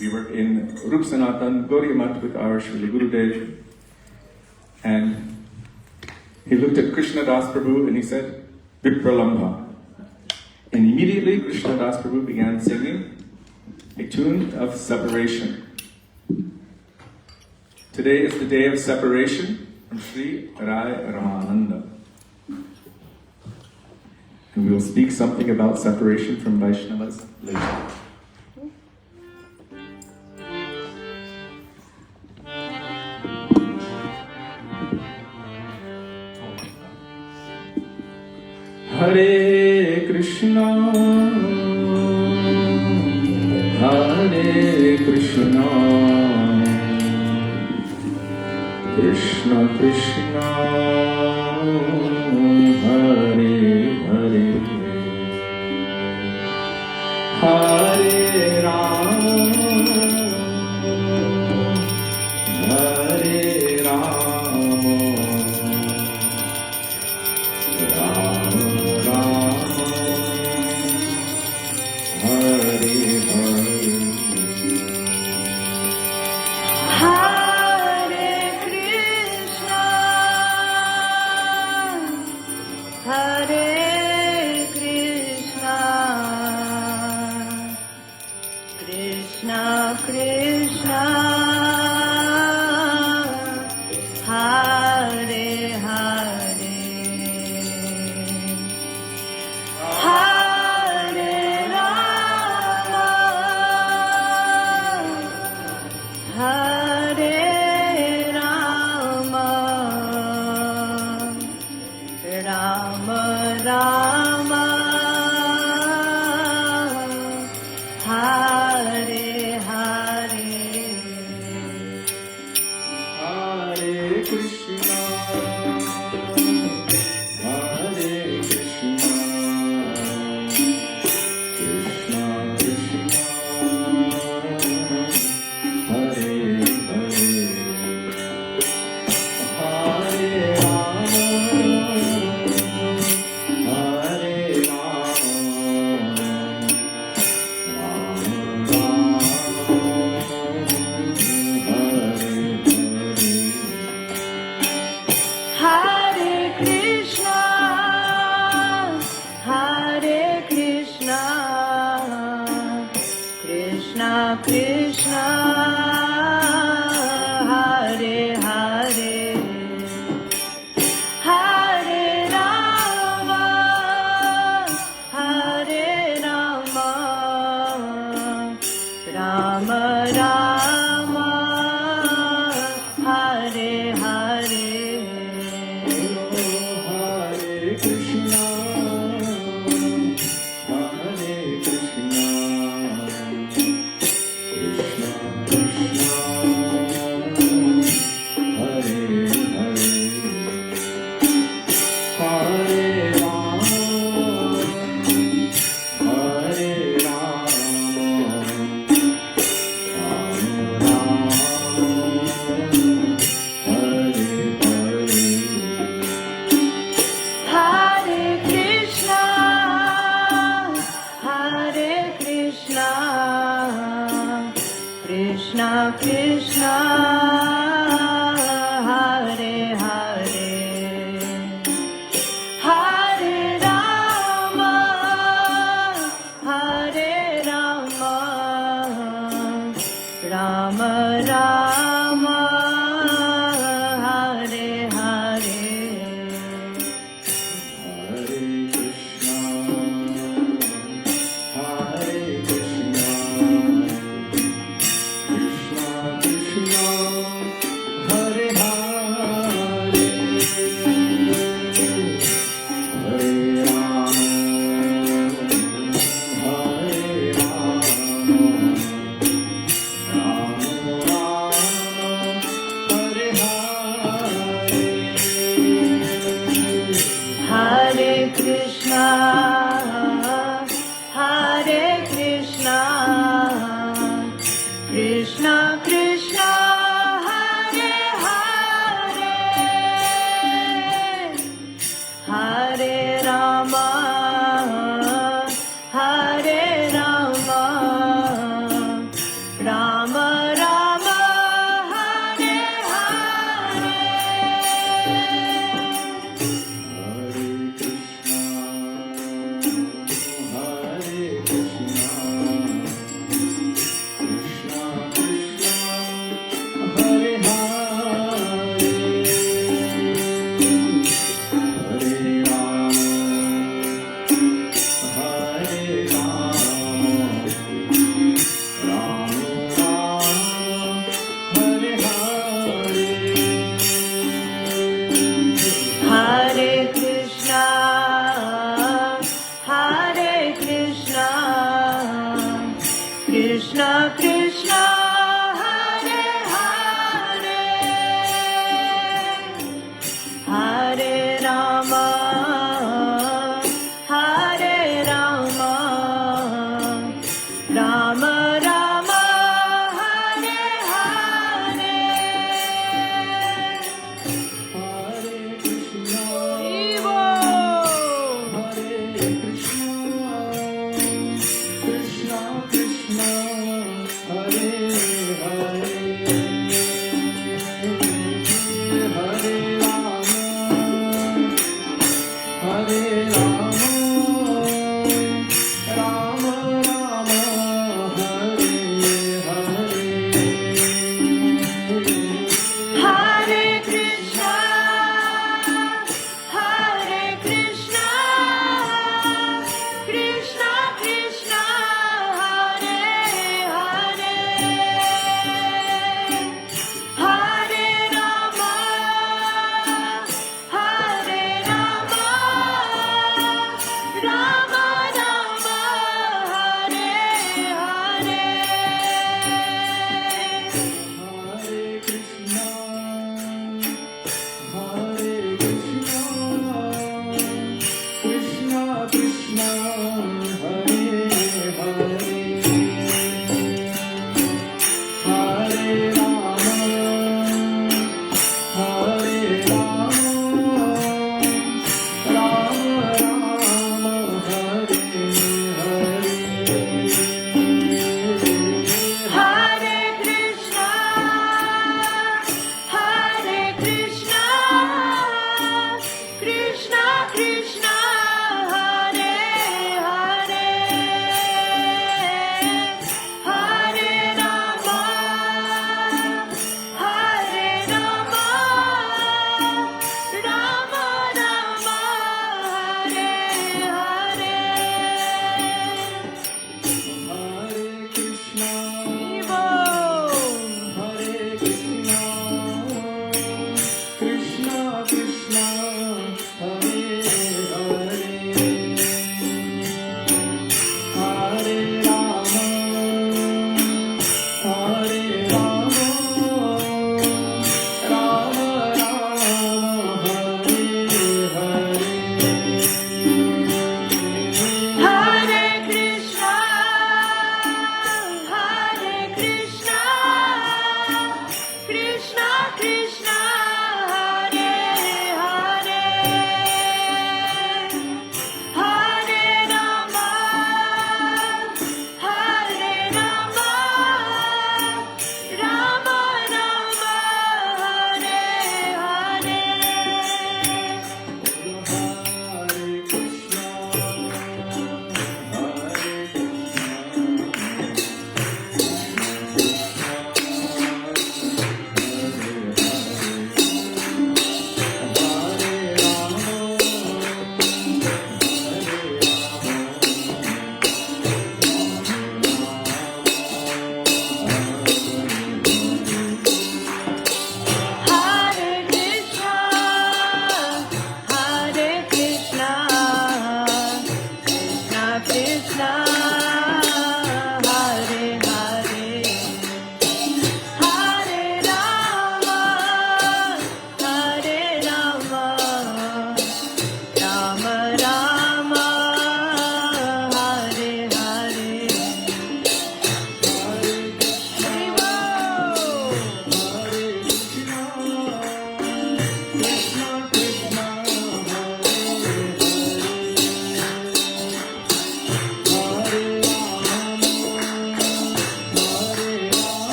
we were in Rup Sanatan Gauriya Math with our Srila Gurudev, and he looked at Krishna Das Prabhu and he said, Vipralambha. And immediately Krishna Das Prabhu began singing a tune of separation. Today is the day of separation from Sri Rai Ramananda. And we will speak something about separation from Vaishnavas later. Hare Krishna, Hare Krishna, Krishna Krishna, Hare Hare, Hare Rama, Hare Rama, Rama Rama, Hare Hare. Hare Krishna, Hare Krishna, Krishna Krishna, Hare Hare, Hare Rama, Hare Rama, Rama Rama, Hare Hare. Hare Krishna, Hare Krishna, Krishna Krishna, Hare Hare, Hare Rama, Hare Rama, Rama Hare Krishna, Hare Krishna, Krishna Krishna, Hare Hare, Hare Rama, Hare Rama, Rama Rama, Hare Hare. Hare Krishna, Hare Krishna, Krishna Krishna, Hare Hare, Hare Rama, Hare Rama, Rama Krishna, Hare Hare, Hare Rama, Hare Rama, Rama Rama, Hare Hare. Hare Krishna, Krishna Krishna Krishna Hare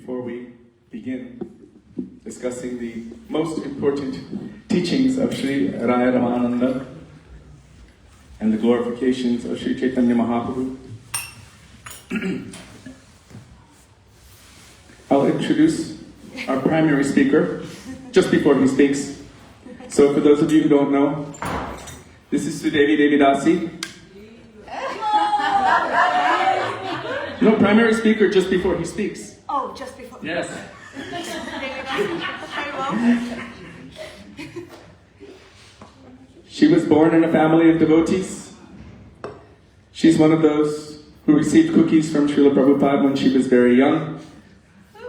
before we begin discussing the most important teachings of Sri Raya Ramananda and the glorifications of Sri Chaitanya Mahaprabhu, I'll introduce our primary speaker just before he speaks. So for those of you who don't know, this is Sudevi Devidasi. No, primary speaker just before he speaks. Oh, just before. Yes. Very well. She was born in a family of devotees. She's one of those who received cookies from Srila Prabhupada when she was very young.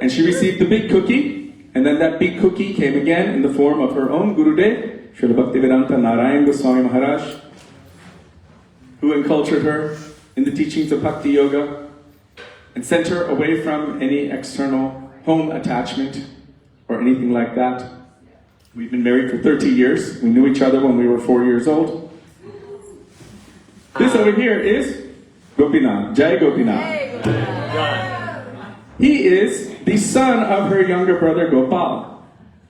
And she received the big cookie, and then that big cookie came again in the form of her own Gurudev, Srila Bhaktivedanta Narayan Goswami Maharaj, who encultured her in the teachings of Bhakti Yoga and sent her away from any external home attachment or anything like that. We've been married for 30 years. We knew each other when we were 4 years old. This over here is Gopinath. Jai Gopinath. He is the son of her younger brother Gopal,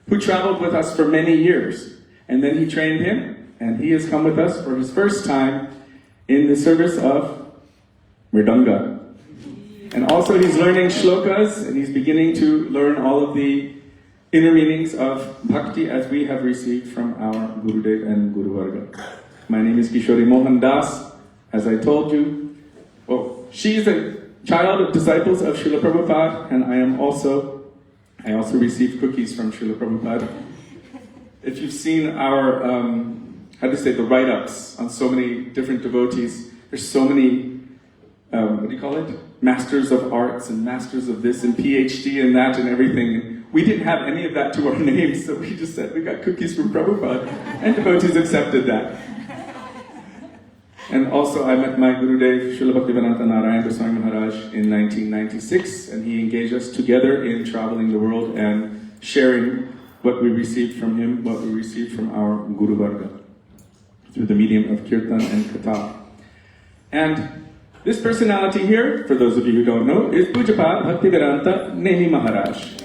who traveled with us for many years. And then he trained him, and he has come with us for his first time in the service of Mridanga. And also he's learning shlokas, and he's beginning to learn all of the inner meanings of bhakti as we have received from our Gurudev and Guru Varga. My name is Kishori Mohan Das, as I told you. Well, she is a child of disciples of Srila Prabhupada, and I also received cookies from Srila Prabhupada. If you've seen our, the write-ups on so many different devotees, there's so many, masters of arts and masters of this and PhD and that and everything. We didn't have any of that to our names, so we just said we got cookies from Prabhupada, and devotees accepted that. And also I met my Gurudev, Srila Bhaktivedanta Narayan Goswami Maharaj in 1996, and he engaged us together in traveling the world and sharing what we received from him, what we received from our Guru Varga, through the medium of Kirtan and Katha. And this personality here, for those of you who don't know, is Pujapad Bhaktivedanta Nemi Maharaj.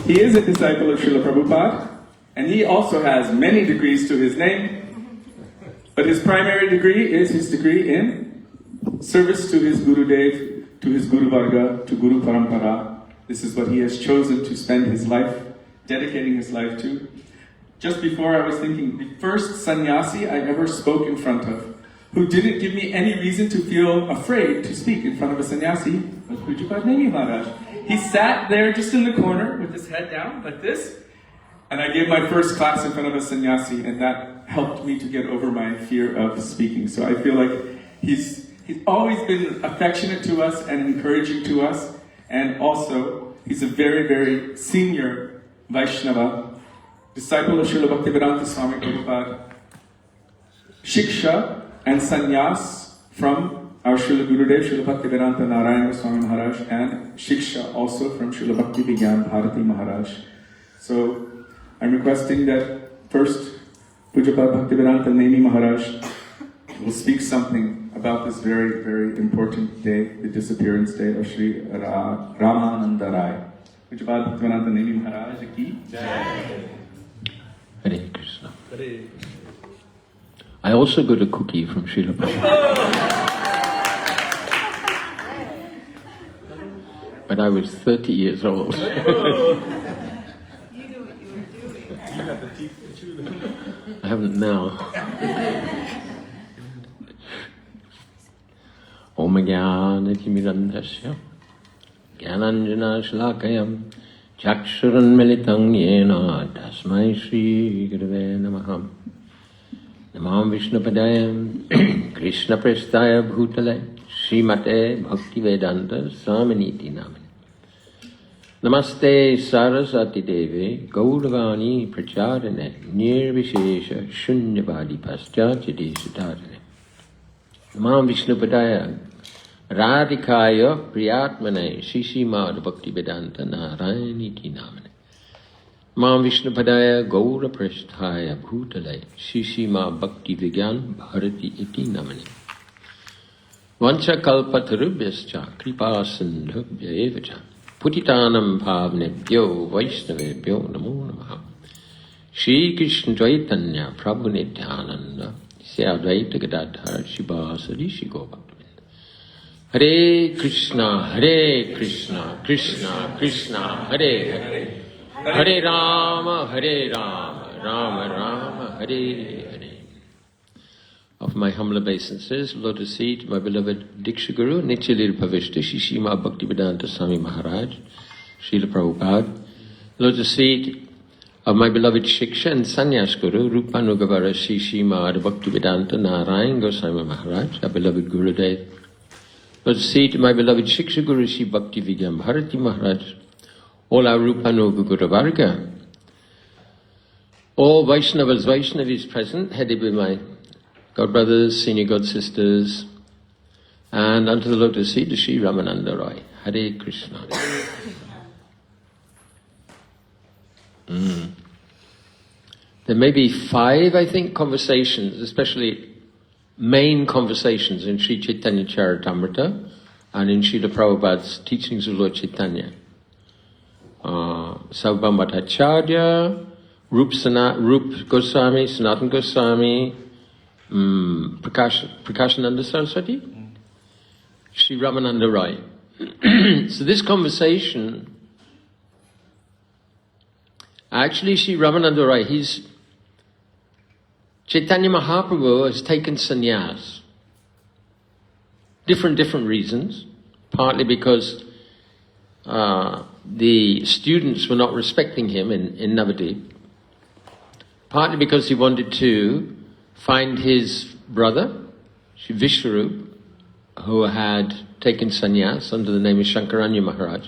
He is a disciple of Srila Prabhupada, and he also has many degrees to his name, but his primary degree is his degree in service to his Gurudev, to his Guru Varga, to Guru Parampara. This is what he has chosen to spend his life, dedicating his life to. Just before I was thinking, the first sannyasi I ever spoke in front of, who didn't give me any reason to feel afraid to speak in front of a sannyasi, was Pujapad Nemi Maharaj. He sat there just in the corner with his head down like this, and I gave my first class in front of a sannyasi, and that helped me to get over my fear of speaking. So I feel like he's always been affectionate to us and encouraging to us, and also he's a very, very senior Vaishnava, disciple of Srila Bhaktivedanta Swami Prabhupada. Shiksha and sannyas from our Srila Gurudev, Srila Bhaktivedanta Narayan Goswami Maharaj, and Shiksha also from Srila Bhakti Vigyan Bharati Maharaj. So I'm requesting that first Pujapad Bhaktivedanta Nemi Maharaj will speak something about this very, very important day, the disappearance day of Sri Ramananda Rai. Pujapad Bhaktivedanta Nemi Maharaj ki Jai. Hare Krishna. I also got a cookie from Srila Prabhupada. But I was 30 years old. You knew what you were doing. You have the teeth to chew them. I haven't now. Om Jnana Timirandhasya Jnananjana Shlakayam Chakshuran Militang Yena Tasmai Shri Gurave Namaham Namam Vishnupadayam Krishna Prestaya Bhutale Srimate Bhaktivedanta Swaminiti Namani Namaste Saraswati Devi Gauravani Pracharane Nirvishesha Shunyavadi Paschachide Sutarane Namam Vishnupadaya Radhikaya Priyatmane Shishimad Bhaktivedanta Narayaniti Namane Mam Vishnupadaya Gaura Prasthaya Bhutale Shishima Bhakti Vigyan Bharati Iti Namani Vancha kalpatarubhyascha kripa sindhubhya evacha putitanam bhavnebhyo vaishnavebhyo namo namaha. Shri Krishna Chaitanya Prabhu Nityananda Sri Advaita Gadadhar Shivasari Shri Gopakvinda. Hare Krishna, Krishna Krishna, Hare Hare, Hare Rama, Rama Rama, Hare Hare. Of my humble obeisances, lotus seat, my beloved Diksha Guru, Nityalir Pavishta, Shishima Bhaktivedanta Swami Maharaj, Srila Prabhupada, lotus seat of my beloved Shiksha and Sannyas Guru, Rupanugavara Shishima Bhaktivedanta Narayan Goswami Maharaj, our beloved Gurudev, lotus seat of my beloved Shiksha Guru, Shri Bhakti Vigyam Bharati Maharaj, all our Rupanuga Guru Varga, all Vaishnavas, Vaishnavis present, headed by my God brothers, senior God sisters, and unto the lotus seat of Sri Ramananda Roy. Hare Krishna. There may be 5, I think, conversations, especially main conversations in Sri Chaitanya Charitamrita and in Srila Prabhupada's teachings of Lord Chaitanya. Sarvabhauma Bhattacharya, Rup Goswami, Sanatana Goswami, Prakashananda Saraswati, Sri Ramananda Roy. So this conversation, actually Sri Ramananda Roy, Chaitanya Mahaprabhu has taken sannyas. Different reasons. Partly because the students were not respecting him in Navadip. Partly because he wanted to find his brother, Shri Vishwarup, who had taken sannyas under the name of Shankaranya Maharaj,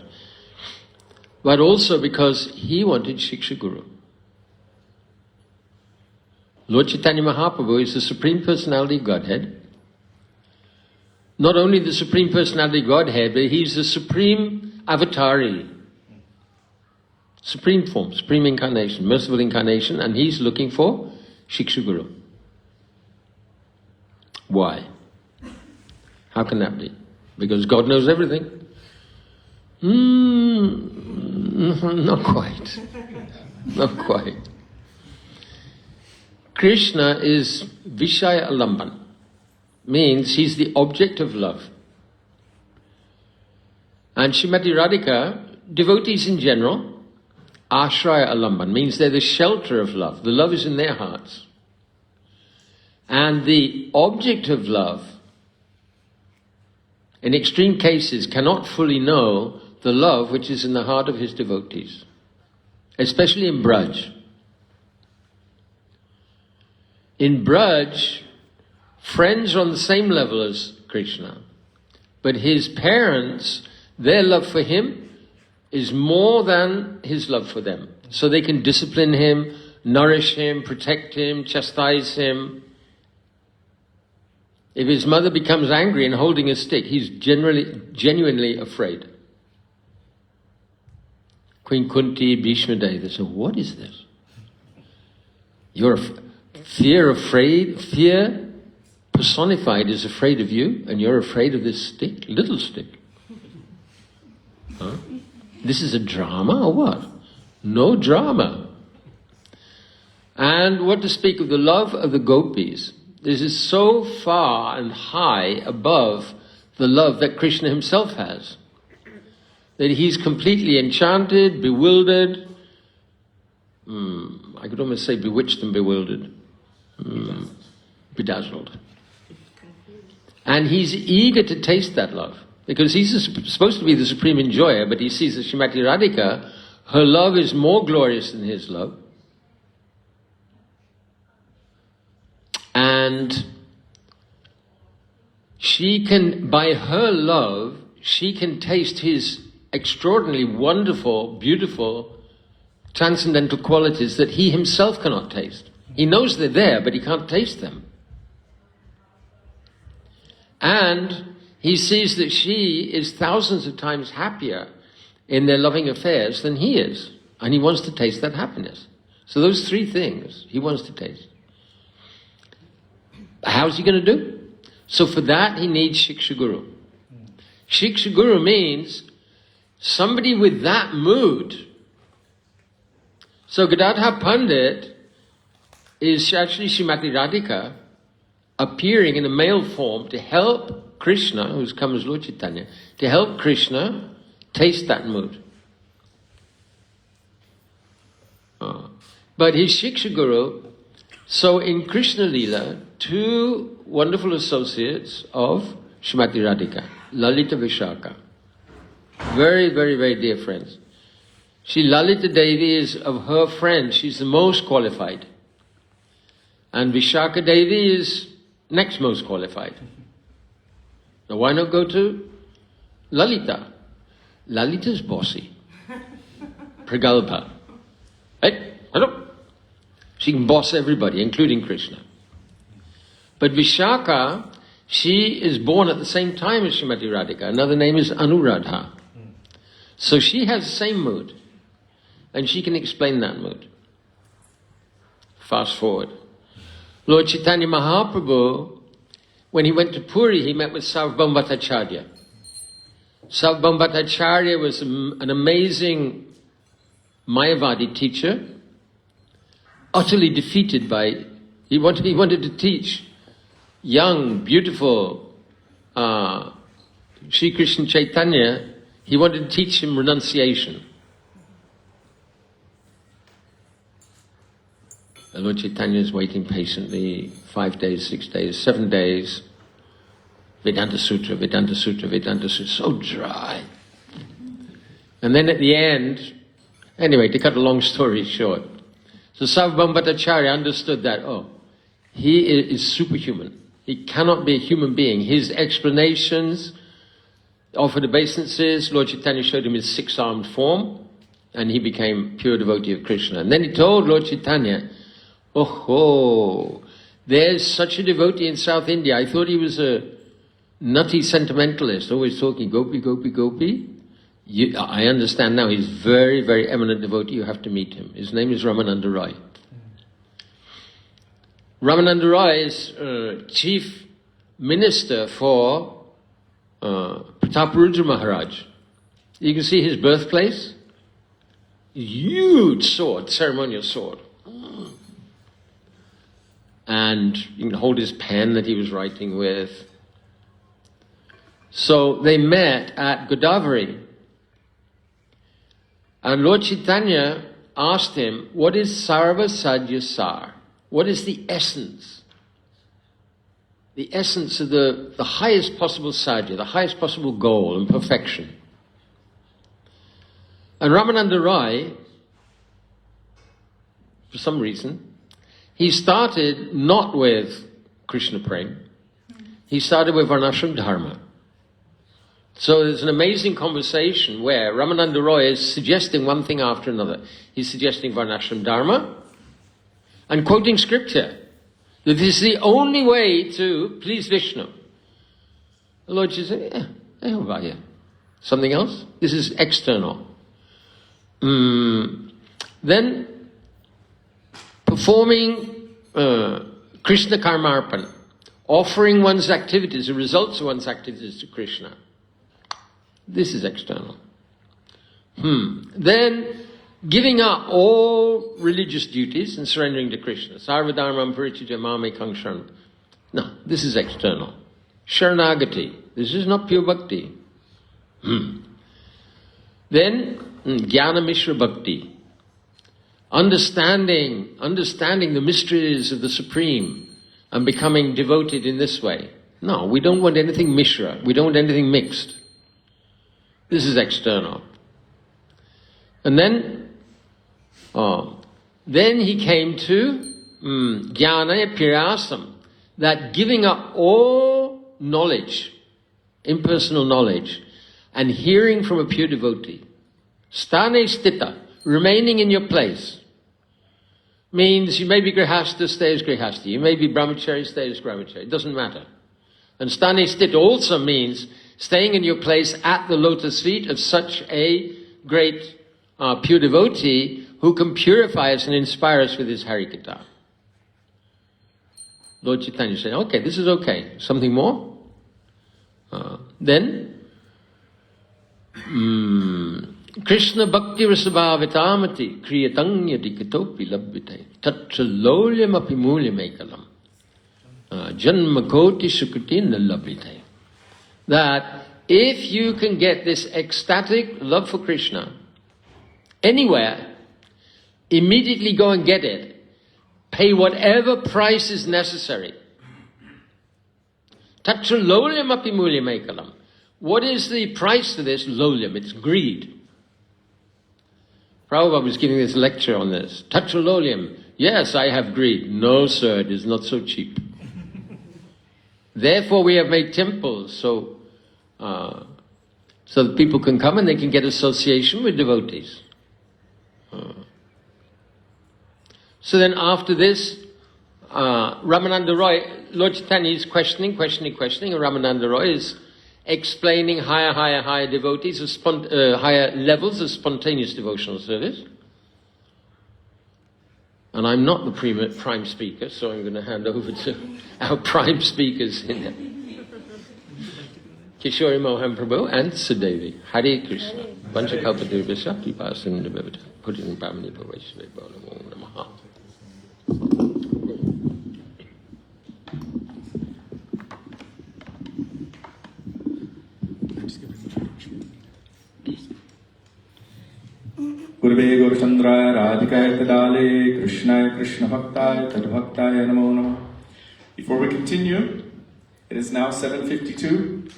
but also because he wanted Shiksha Guru. Lord Chaitanya Mahaprabhu is the Supreme Personality of Godhead. Not only the Supreme Personality of Godhead, but he's the Supreme Avatari, Supreme Form, Supreme Incarnation, Merciful Incarnation, and he's looking for Shiksha Guru. Why? How can that be? Because God knows everything? Not quite. Not quite. Krishna is Vishaya Alamban, means he's the object of love. And Srimati Radhika, devotees in general, Ashraya Alamban, means they're the shelter of love. The love is in their hearts. And the object of love, in extreme cases, cannot fully know the love which is in the heart of his devotees, especially in Braj. In Braj, friends are on the same level as Krishna, but his parents, their love for him is more than his love for them. So they can discipline him, nourish him, protect him, chastise him. If his mother becomes angry and holding a stick, he's genuinely afraid. Queen Kunti, Bhishma Devi, they say, what is this? Fear personified is afraid of you, and you're afraid of this stick, little stick. Huh? This is a drama or what? No drama. And what to speak of the love of the gopis? This is so far and high above the love that Krishna himself has, that he's completely enchanted, bewildered, I could almost say bewitched and bewildered, bedazzled. And he's eager to taste that love, because he's supposed to be the supreme enjoyer, but he sees that Srimati Radhika, her love is more glorious than his love. And she can, by her love, she can taste his extraordinarily wonderful, beautiful, transcendental qualities that he himself cannot taste. He knows they're there, but he can't taste them. And he sees that she is thousands of times happier in their loving affairs than he is. And he wants to taste that happiness. So those 3 things he wants to taste. How's he going to do? So for that he needs Shiksha Guru. Shiksha Guru means somebody with that mood. So Gadadhar Pandit is actually Srimati Radhika appearing in a male form to help Krishna, who's come as Lord Chaitanya, to help Krishna taste that mood. But his Shiksha Guru, so in Krishna Leela, two wonderful associates of Srimati Radhika, Lalita Vishaka. Very, very, very dear friends. She, Lalita Devi, is of her friends, she's the most qualified. And Vishaka Devi is next most qualified. Now why not go to Lalita? Lalita's bossy. Pragalpa. Hey, hello. She can boss everybody, including Krishna. But Vishaka, she is born at the same time as Srimati Radhika. Another name is Anuradha. So she has the same mood. And she can explain that mood. Fast forward. Lord Chaitanya Mahaprabhu, when he went to Puri, he met with Sarvabhauma Bhattacharya. Sarvabhauma Bhattacharya was an amazing Mayavadi teacher, utterly defeated by... He wanted to teach young, beautiful Sri Krishna Chaitanya. He wanted to teach him renunciation. And Lord Chaitanya is waiting patiently, 5 days, 6 days, 7 days. Vedanta Sutra, Vedanta Sutra, Vedanta Sutra, so dry. And then at the end, anyway, to cut a long story short, so Sarvabhauma Bhattacharya understood that, he is superhuman. He cannot be a human being. His explanations offered obeisances. Lord Chaitanya showed him his 6-armed form, and he became pure devotee of Krishna. And then he told Lord Chaitanya, there's such a devotee in South India. I thought he was a nutty sentimentalist, always talking gopi, gopi, gopi. I understand now, he's very, very eminent devotee. You have to meet him. His name is Ramananda Roy. Ramananda Roy is chief minister for Prataparudra Maharaj. You can see his birthplace. Huge sword, ceremonial sword. And you can hold his pen that he was writing with. So they met at Godavari. And Lord Chaitanya asked him, what is Sarva Sadhya Sar? What is the essence? The essence of the highest possible sadhya, the highest possible goal and perfection. And Ramananda Roy, for some reason, he started not with Krishna Prem. He started with Varnashram Dharma. So there's an amazing conversation where Ramananda Roy is suggesting one thing after another. He's suggesting Varnashram Dharma and quoting scripture, that this is the only way to please Vishnu. The Lord just said, yeah. Something else? This is external. Then performing Krishna Karmarpan, offering one's activities, the results of one's activities to Krishna. This is external. Then giving up all religious duties and surrendering to Krishna. Sarvadharmam parityajya mamekam sharanam. No, this is external. Sharanagati. This is not pure bhakti. Then jnana mishra bhakti. Understanding the mysteries of the Supreme and becoming devoted in this way. No, we don't want anything mishra. We don't want anything mixed. This is external. And then he came to jnana pirasam, that giving up all knowledge, impersonal knowledge, and hearing from a pure devotee. Sthane stita, remaining in your place. Means you may be grihastha, stay as grihastha. You may be brahmachari, stay as brahmachari. It doesn't matter. And sthane stita also means staying in your place at the lotus feet of such a great pure devotee who can purify us and inspire us with his Harikatha. Lord Chaitanya said, okay, this is okay. Something more? Then, Krishna Bhakti Rasabhavitamati Kriyatanya Dikatopi Labhite Tatra Lolyam Apimulyam Ekalam Janmakoti Sukritin Labhite. That if you can get this ecstatic love for Krishna anywhere, immediately go and get it. Pay whatever price is necessary. Tatra lolyam api mulyam ekalam. What is the price to this? Lolyam, it's greed. Prabhupada was giving this lecture on this. Tatra lolyam. Yes, I have greed. No, sir, it is not so cheap. Therefore, we have made temples so that people can come and they can get association with devotees. So then after this, Ramananda Roy, Lord Chaitanya is questioning, and Ramananda Roy is explaining higher devotees, higher levels of spontaneous devotional service. And I'm not the prime speaker, so I'm going to hand over to our prime speakers in Kishori, Mohan, Prabhu, and Sudevi. Hare Krishna. Vanchakalpadurvasya kripasinda bhavata. Putin Brahmani Bhavashve Bhavanamo Namaha. Gurve Gaurachandraya Radhikaya Tadale Krishnaya Krishna Bhaktaya Tadbhaktaya Namo Namo. Before we continue, it is now 7:52.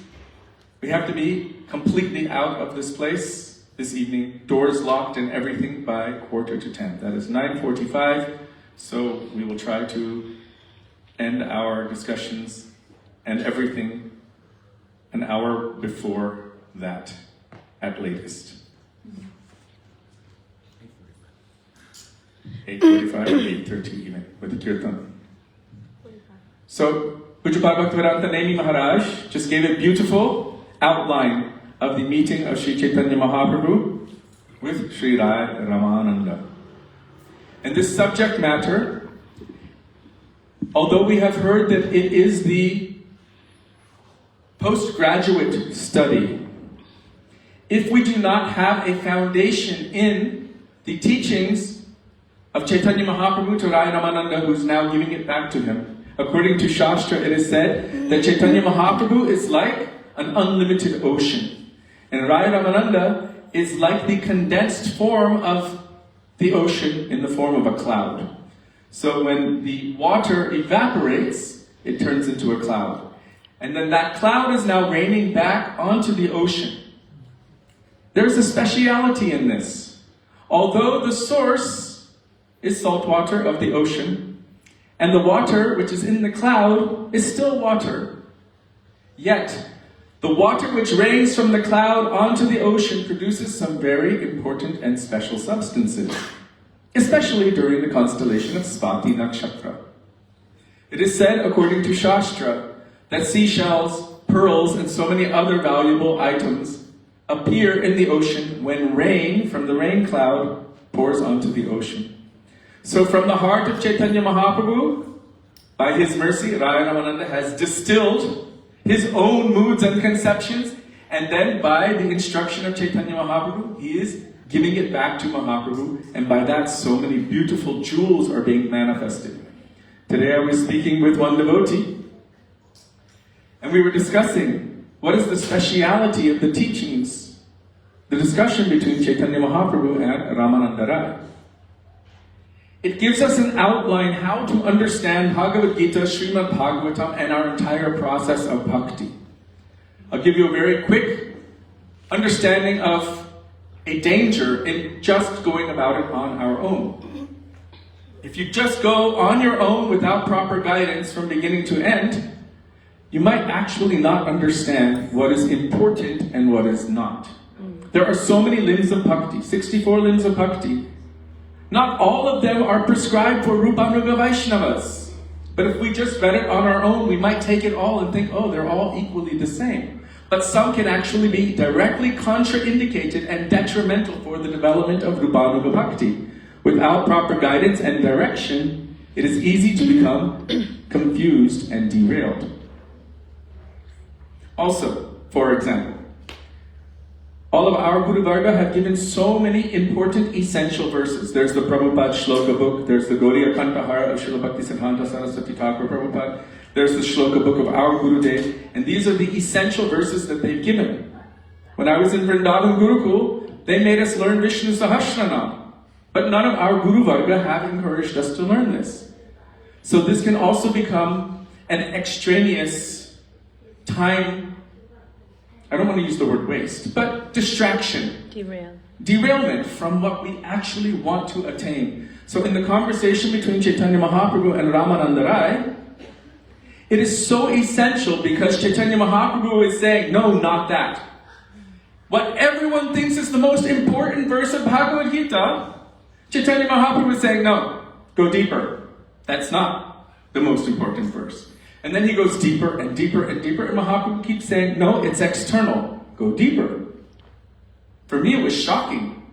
We have to be completely out of this place this evening, doors locked and everything by 9:45. That is 9:45, so we will try to end our discussions and everything an hour before that, at latest. 8:45 or 8:30 even, with the kirtan. So, Pujapad Bhaktivedanta Nemi Maharaj just gave a beautiful outline of the meeting of Sri Chaitanya Mahaprabhu with Sri Rai Ramananda. And this subject matter, although we have heard that it is the postgraduate study, if we do not have a foundation in the teachings of Chaitanya Mahaprabhu to Rai Ramananda, who's now giving it back to him, according to Shastra, it is said that Chaitanya Mahaprabhu is like an unlimited ocean. And Rai Ramananda is like the condensed form of the ocean in the form of a cloud. So when the water evaporates, it turns into a cloud. And then that cloud is now raining back onto the ocean. There's a speciality in this. Although the source is salt water of the ocean, and the water which is in the cloud is still water, yet the water which rains from the cloud onto the ocean produces some very important and special substances, especially during the constellation of Svati Nakshatra. It is said, according to Shastra, that seashells, pearls, and so many other valuable items appear in the ocean when rain from the rain cloud pours onto the ocean. So from the heart of Chaitanya Mahaprabhu, by his mercy, Rai Ramananda has distilled his own moods and conceptions, and then by the instruction of Chaitanya Mahaprabhu, he is giving it back to Mahaprabhu, and by that so many beautiful jewels are being manifested. Today I was speaking with one devotee, and we were discussing what is the speciality of the teachings, the discussion between Chaitanya Mahaprabhu and Ramananda Rai. It gives us an outline how to understand Bhagavad Gita, Srimad Bhagavatam, and our entire process of bhakti. I'll give you a very quick understanding of a danger in just going about it on our own. If you just go on your own without proper guidance from beginning to end, you might actually not understand what is important and what is not. There are so many limbs of bhakti, 64 limbs of bhakti. Not all of them are prescribed for Rupanuga Vaishnavas. But if we just read it on our own, we might take it all and think, oh, they're all equally the same. But some can actually be directly contraindicated and detrimental for the development of Rupanuga Bhakti. Without proper guidance and direction, it is easy to become confused and derailed. Also, for example, all of our Guru Varga have given so many important essential verses. There's the Prabhupada Shloka book, there's the Gaudiya Kantahara of Srila Bhaktisiddhanta Saraswati Thakur Prabhupada, there's the Shloka book of our Gurudev, and these are the essential verses that they've given. When I was in Vrindavan Gurukul, they made us learn Vishnu Sahasranam, but none of our Guru Varga have encouraged us to learn this. So this can also become an extraneous time, I don't want to use the word waste, but distraction. Derailment from what we actually want to attain. So in the conversation between Chaitanya Mahaprabhu and Ramananda Rai, it is so essential because Chaitanya Mahaprabhu is saying, no, not that. What everyone thinks is the most important verse of Bhagavad Gita, Chaitanya Mahaprabhu is saying, no, go deeper. That's not the most important verse. And then he goes deeper and deeper and deeper, and Mahaprabhu keeps saying, no, it's external. Go deeper. For me, it was shocking.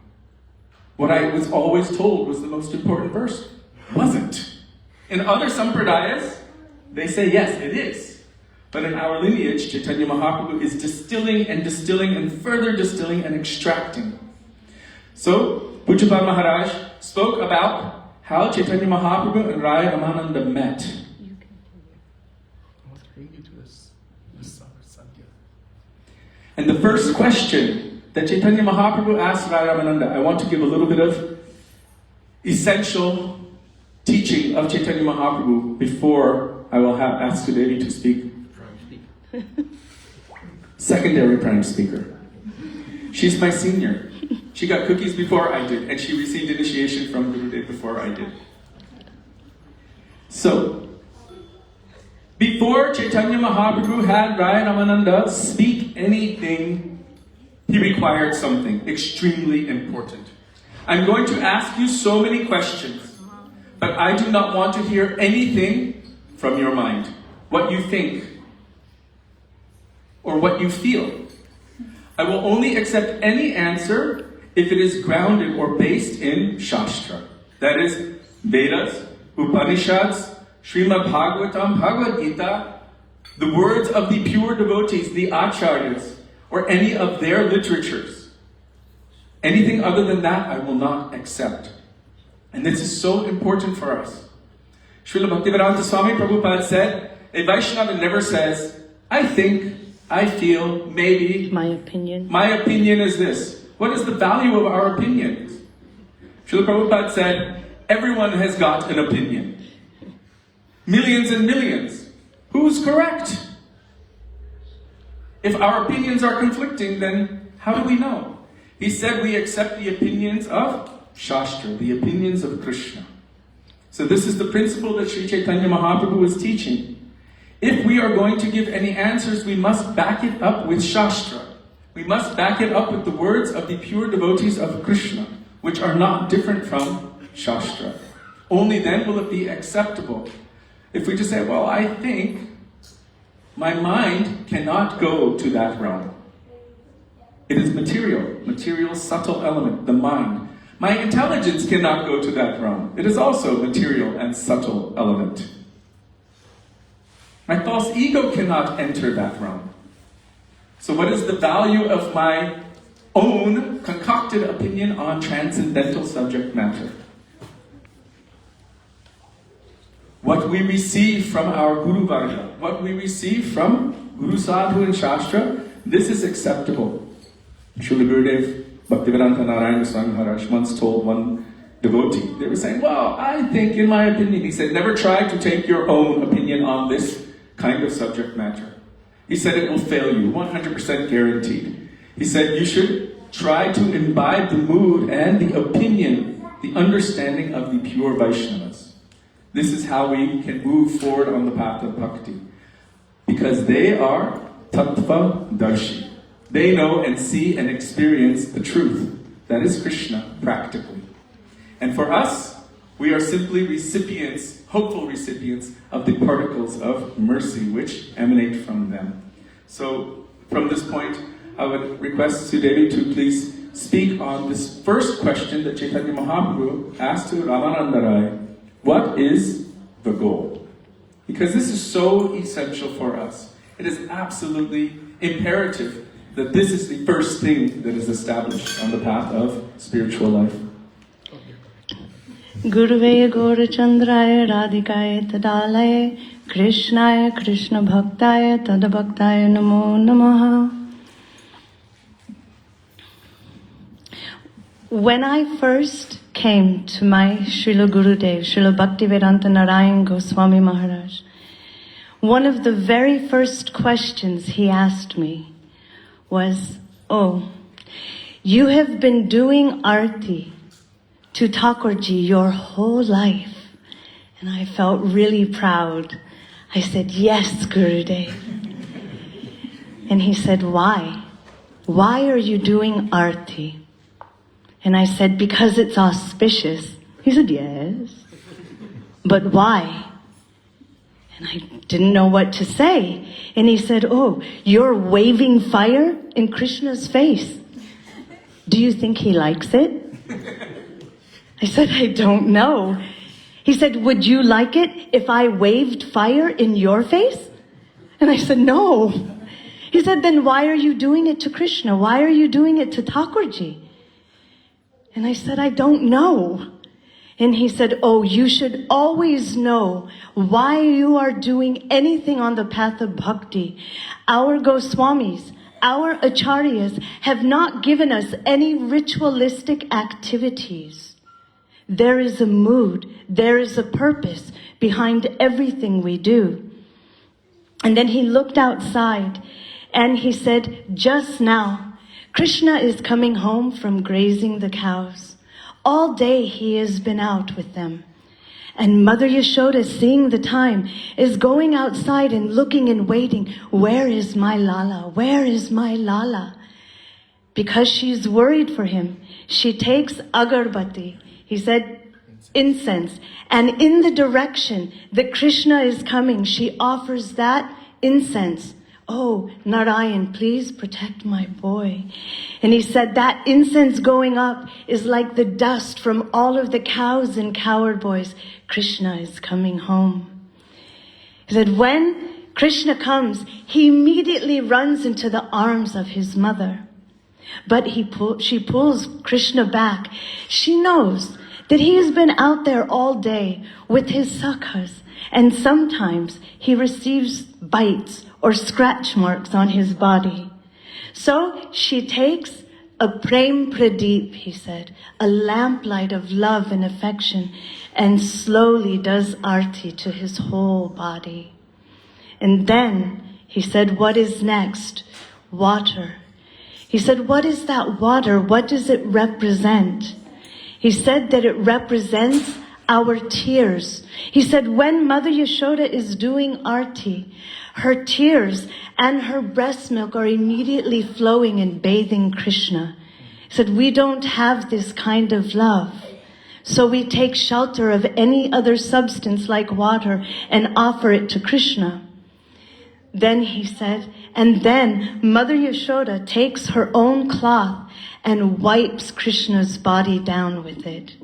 What I was always told was the most important verse. Wasn't. In other sampradayas, they say, yes, it is. But in our lineage, Chaitanya Mahaprabhu is distilling and distilling and further distilling and extracting. So, Pujapad Maharaj spoke about how Chaitanya Mahaprabhu and Rai Ramananda met. And the first question that Chaitanya Mahaprabhu asked Rai Ramananda, I want to give a little bit of essential teaching of Chaitanya Mahaprabhu before I will ask Sudevi to speak. Secondary prime speaker. She's my senior. She got cookies before I did, and she received initiation from Gurudev before I did. So, before Chaitanya Mahaprabhu had Rai Ramananda speak anything, he required something extremely important. I'm going to ask you so many questions, but I do not want to hear anything from your mind, what you think, or what you feel. I will only accept any answer if it is grounded or based in Shastra. That is, Vedas, Upanishads, Srimad Bhagavatam, Bhagavad Gita, the words of the pure devotees, the acharyas, or any of their literatures. Anything other than that, I will not accept. And this is so important for us. Srila Bhaktivedanta Swami Prabhupada said, a Vaishnava never says, I think, I feel, maybe. My opinion. My opinion is this. What is the value of our opinions? Srila Prabhupada said, everyone has got an opinion. Millions and millions. Who's correct? If our opinions are conflicting, then how do we know? He said we accept the opinions of Shastra, the opinions of Krishna. So this is the principle that Sri Chaitanya Mahaprabhu is teaching. If we are going to give any answers, we must back it up with Shastra. We must back it up with the words of the pure devotees of Krishna, which are not different from Shastra. Only then will it be acceptable. If we just say, well, I think, my mind cannot go to that realm. It is material subtle element, the mind. My intelligence cannot go to that realm. It is also material and subtle element. My false ego cannot enter that realm. So what is the value of my own concocted opinion on transcendental subject matter? What we receive from our Guru Varga, what we receive from Guru Sadhu and Shastra, this is acceptable. Srila Gurudev Bhaktivedanta Narayana Swami Maharaj once told one devotee, they were saying, well, I think in my opinion, he said, never try to take your own opinion on this kind of subject matter. He said it will fail you, 100% guaranteed. He said you should try to imbibe the mood and the opinion, the understanding of the pure Vaishnavas. This is how we can move forward on the path of bhakti. Because they are tattva darshi. They know and see and experience the truth. That is Krishna, practically. And for us, we are simply recipients, hopeful recipients of the particles of mercy which emanate from them. So, from this point, I would request Sudevi to please speak on this first question that Chaitanya Mahaprabhu asked to Ramananda Rai. What is the goal. Because this is so essential for us. It is absolutely imperative that this is the first thing that is established on the path of spiritual life. Guruvaya Gaurachandraya Radhikaya Tadalaya Krishnaya Krishna Bhaktaya Tadabhaktaya Namo Namaha. When I first came to my Srila Gurudev, Srila Bhaktivedanta Narayan Goswami Maharaj, one of the very first questions he asked me was, "Oh, you have been doing arti to Thakurji your whole life." And I felt really proud. I said, "Yes, Gurudev." And he said, "Why? Why are you doing arti?" And I said, "Because it's auspicious." He said, "Yes." "But why?" And I didn't know what to say. And he said, "Oh, you're waving fire in Krishna's face. Do you think he likes it?" I said, "I don't know." He said, "Would you like it if I waved fire in your face?" And I said, "No." He said, "Then why are you doing it to Krishna? Why are you doing it to Thakurji?" And I said, "I don't know." And he said, "Oh, you should always know why you are doing anything on the path of bhakti. Our Goswamis, our Acharyas have not given us any ritualistic activities. There is a mood, there is a purpose behind everything we do." And then he looked outside and he said, "Just now, Krishna is coming home from grazing the cows. All day he has been out with them. And Mother Yashoda, seeing the time, is going outside and looking and waiting. Where is my Lala? Where is my Lala?" Because she's worried for him, she takes agarbatti, he said, incense, and in the direction that Krishna is coming, she offers that incense. "Oh, Narayan, please protect my boy." And he said that incense going up is like the dust from all of the cows and cowherd boys. Krishna is coming home. He said when Krishna comes, he immediately runs into the arms of his mother. But she pulls Krishna back. She knows that he has been out there all day with his sakhas, and sometimes he receives bites or scratch marks on his body. So she takes a prem pradeep, he said, a lamplight of love and affection, and slowly does arti to his whole body. And then he said, "What is next?" Water. He said, "What is that water? What does it represent?" He said that it represents our tears. He said when Mother Yashoda is doing arti, her tears and her breast milk are immediately flowing and bathing Krishna. He said, we don't have this kind of love. So we take shelter of any other substance like water and offer it to Krishna. Then he said, and then Mother Yashoda takes her own cloth and wipes Krishna's body down with it.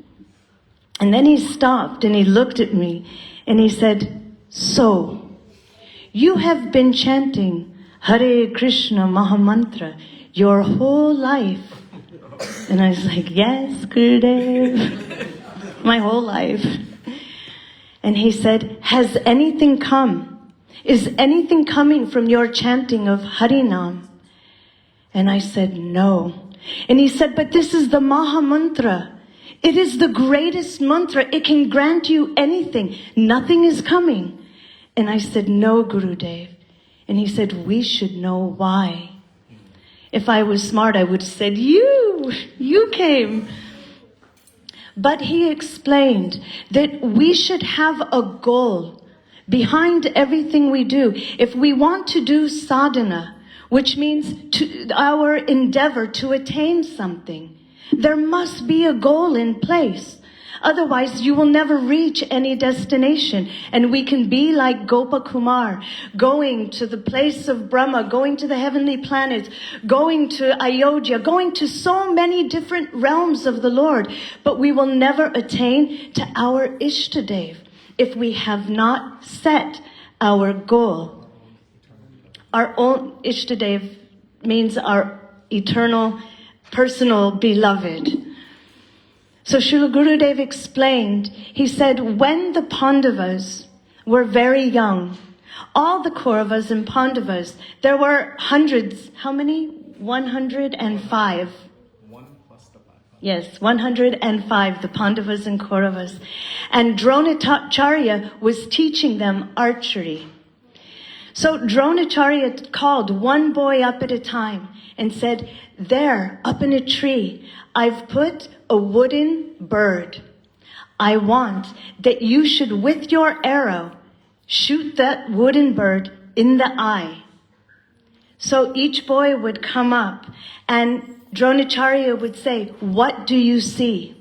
And then he stopped and he looked at me and he said, "So, you have been chanting Hare Krishna Mahamantra your whole life?" And I was like, "Yes, Gurudev, my whole life." And he said, "Has anything come? Is anything coming from your chanting of Harinam?" And I said, "No." And he said, "But this is the Mahamantra. It is the greatest mantra. It can grant you anything. Nothing is coming." And I said, "No, Gurudev." And he said, "We should know why." If I was smart, I would have said, you came. But he explained that we should have a goal behind everything we do. If we want to do sadhana, which means our endeavor to attain something, there must be a goal in place. Otherwise, you will never reach any destination. And we can be like Gopa Kumar, going to the place of Brahma, going to the heavenly planets, going to Ayodhya, going to so many different realms of the Lord. But we will never attain to our Ishtadev. if we have not set our goal. Our own Ishtadev means our eternal, personal beloved. So Srila Gurudev explained, he said, when the Pandavas were very young, all the Kauravas and Pandavas, there were hundreds, how many? 105. Yes, 105, the Pandavas and Kauravas. And Dronacharya was teaching them archery. So Dronacharya called one boy up at a time and said, there, up in a tree, I've put a wooden bird. I want that you should, with your arrow, shoot that wooden bird in the eye. So each boy would come up and Dronacharya would say, what do you see?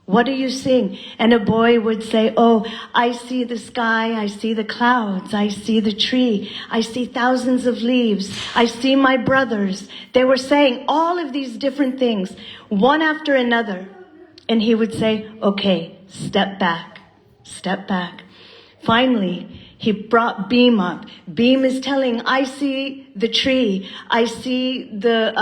What are you seeing? And a boy would say, oh, I see the sky, I see the clouds, I see the tree, I see thousands of leaves, I see my brothers. They were saying all of these different things, one after another. And he would say, okay, step back, step back. Finally, he brought Beam up. Beam is telling, I see the tree, I see the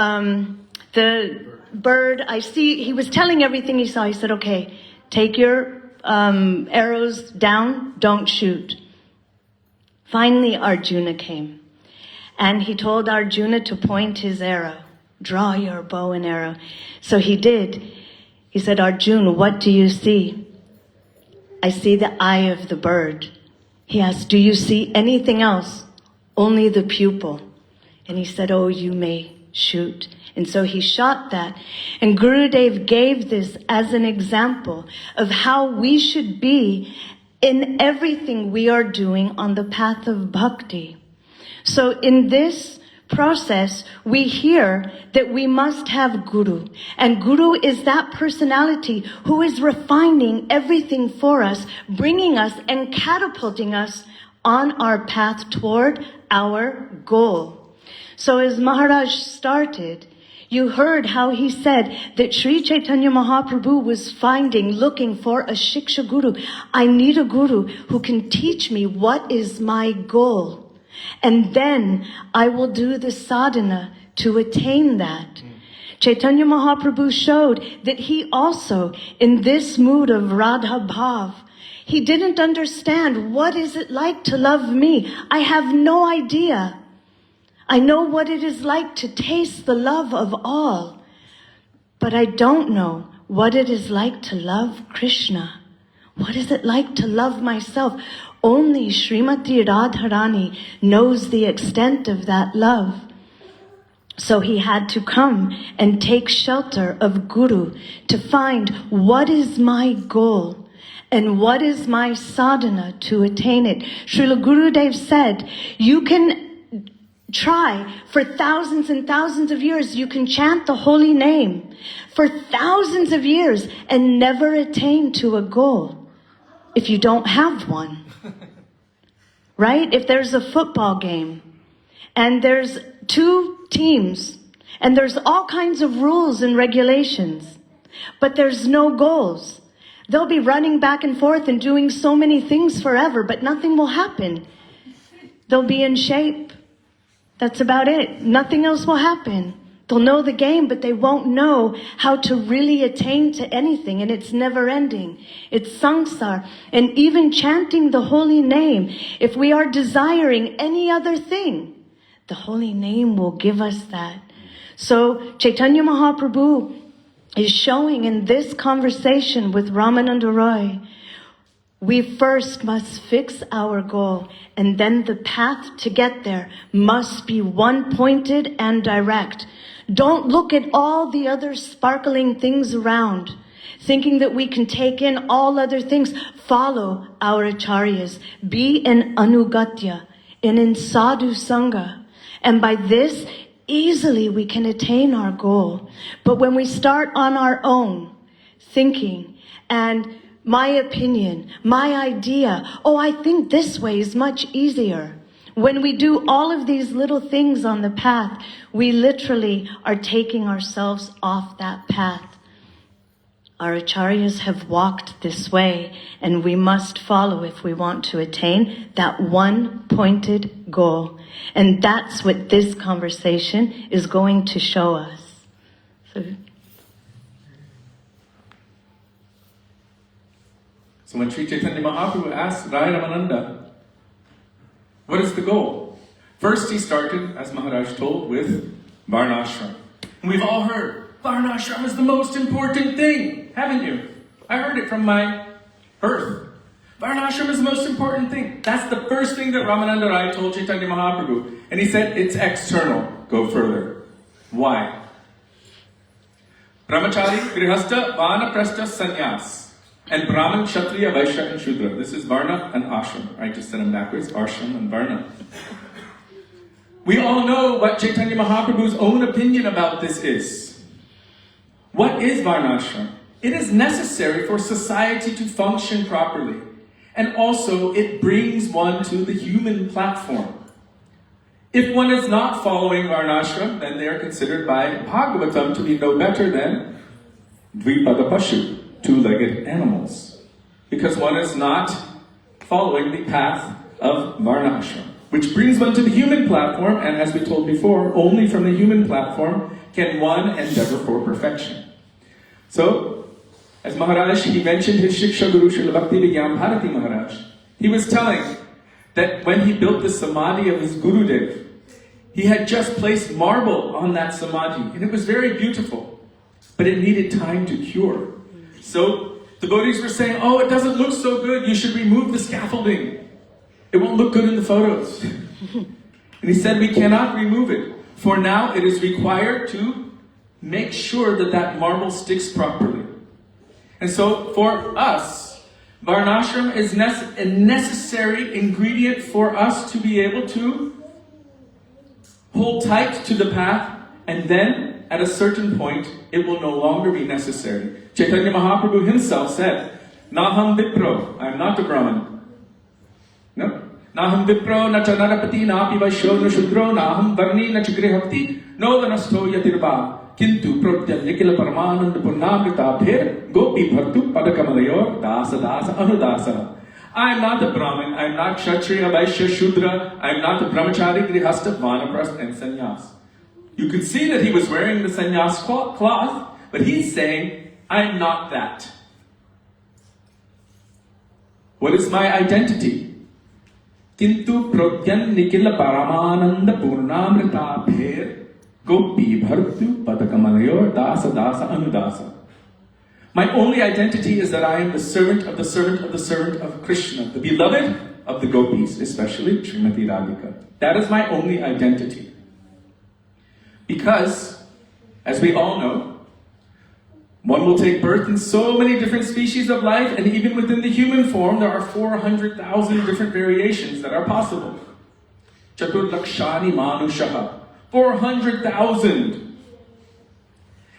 bird, he was telling everything he saw. He said, okay, take your arrows down, don't shoot. Finally, Arjuna came. And he told Arjuna to point his arrow. Draw your bow and arrow. So he did. He said, Arjuna, what do you see? I see the eye of the bird. He asked, do you see anything else? Only the pupil. And he said, oh, you may shoot. And so he shot that. And Gurudev gave this as an example of how we should be in everything we are doing on the path of bhakti. So in this process, we hear that we must have Guru. And Guru is that personality who is refining everything for us, bringing us and catapulting us on our path toward our goal. So as Maharaj started, you heard how he said that Sri Chaitanya Mahaprabhu was looking for a Shiksha Guru. I need a Guru who can teach me what is my goal. And then I will do the sadhana to attain that. Chaitanya Mahaprabhu showed that he also, in this mood of Radha Bhav, he didn't understand what is it like to love me. I have no idea. I know what it is like to taste the love of all, but I don't know what it is like to love Krishna. What is it like to love myself? Only Srimati Radharani knows the extent of that love. So he had to come and take shelter of Guru to find what is my goal and what is my sadhana to attain it. Srila Gurudev said, you can try for thousands and thousands of years. You can chant the holy name for thousands of years and never attain to a goal if you don't have one. Right? If there's a football game and there's 2 teams and there's all kinds of rules and regulations, but there's no goals, they'll be running back and forth and doing so many things forever, but nothing will happen. They'll be in shape. That's about it. Nothing else will happen. They'll know the game, but they won't know how to really attain to anything, and it's never ending. It's samsara. And even chanting the holy name, if we are desiring any other thing, the holy name will give us that. So Chaitanya Mahaprabhu is showing in this conversation with Ramananda Roy, we first must fix our goal, and then the path to get there must be one-pointed and direct. Don't look at all the other sparkling things around, thinking that we can take in all other things. Follow our acharyas. Be in anugatya, and in sadhu sangha. And by this, easily we can attain our goal. But when we start on our own, thinking and my opinion, my idea, oh, I think this way is much easier. When we do all of these little things on the path, we literally are taking ourselves off that path. Our acharyas have walked this way, and we must follow if we want to attain that one pointed goal. And that's what this conversation is going to show us. So when Sri Chaitanya Mahaprabhu asked Rai Ramananda, what is the goal? First he started, as Maharaj told, with Varnashram. And we've all heard, Varnashram is the most important thing, haven't you? I heard it from my birth. Varnashram is the most important thing. That's the first thing that Ramananda Rai told Chaitanya Mahaprabhu. And he said, it's external. Go further. Why? Brahmachari, Grihastha, Vanaprastha, Sannyas. And Brahman, Kshatriya, Vaishya, and Shudra. This is Varna and Ashram. I just said them backwards. Ashram and Varna. We all know what Chaitanya Mahaprabhu's own opinion about this is. What is Varnashram? It is necessary for society to function properly. And also, it brings one to the human platform. If one is not following Varnashram, then they are considered by Bhagavatam to be no better than Dvipada Pashu, two-legged animals. Because one is not following the path of Varnashram, which brings one to the human platform, and as we told before, only from the human platform can one endeavor for perfection. So, as Maharaj, he mentioned his Shiksha Guru Srila Bhakti Vigyam Bharati Maharaj. He was telling that when he built the samadhi of his Gurudev, he had just placed marble on that samadhi, and it was very beautiful, but it needed time to cure. So the devotees were saying, oh, it doesn't look so good, you should remove the scaffolding. It won't look good in the photos. And he said, we cannot remove it. For now, it is required to make sure that that marble sticks properly. And so, for us, Varnashram is a necessary ingredient for us to be able to hold tight to the path, and then, at a certain point, it will no longer be necessary. Chaitanya Mahaprabhu himself said, Naham Vipro, I am not a Brahmin. No? Naham Vipro, na cha narapati, na api vaishyo, na shudro, naham varni, na cha grihapti, no vanasto yatirva. Kintu pratya nikila paramanand purnamrita bher gopi bhartu padakamalayur dasa dasa anudasa. I am not the Brahmin, I am not Kshatriya, Vaishya, Shudra, I am not the Brahmachari, Grihastha, Vanaprastha, and Sannyas. You could see that he was wearing the sannyas cloth, but he's saying, I am not that. What is my identity? Kintu pratyan nikila paramananda purnamrita bher Gopi bhartu padakamalayur dasa dasa anudasa. My only identity is that I am the servant of the servant of the servant of Krishna, the beloved of the gopis, especially Srimati Radhika. That is my only identity. Because, as we all know, one will take birth in so many different species of life, and even within the human form, there are 400,000 different variations that are possible. Chatur lakshani manushaha. 400,000.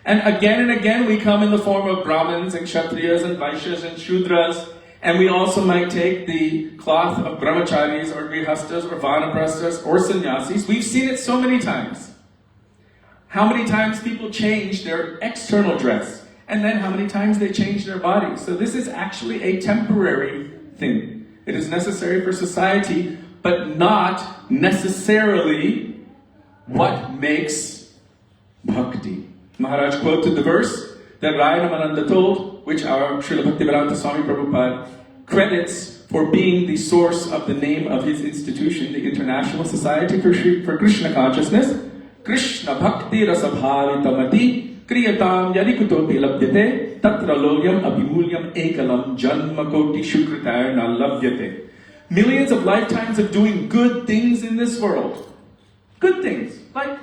And again we come in the form of Brahmins and Kshatriyas and Vaishyas and Shudras, and we also might take the cloth of Brahmacharis or Grihastas or Vanaprasthas or Sannyasis. We've seen it so many times. How many times people change their external dress, and then how many times they change their body. So this is actually a temporary thing. It is necessary for society, but not necessarily what makes bhakti. Maharaj quoted the verse that Rai Ramananda told, which our Srila Bhaktivedanta Swami Prabhupada credits for being the source of the name of his institution, the International Society for Krishna Consciousness. Krishna Bhakti Rasabhavitamati Kriyatam Yadikutopi Labhyate Tatra Loyam Abhimulyam Ekalam Janma Koti Shukritayana Labhyate. Millions of lifetimes of doing good things in this world. Good things, like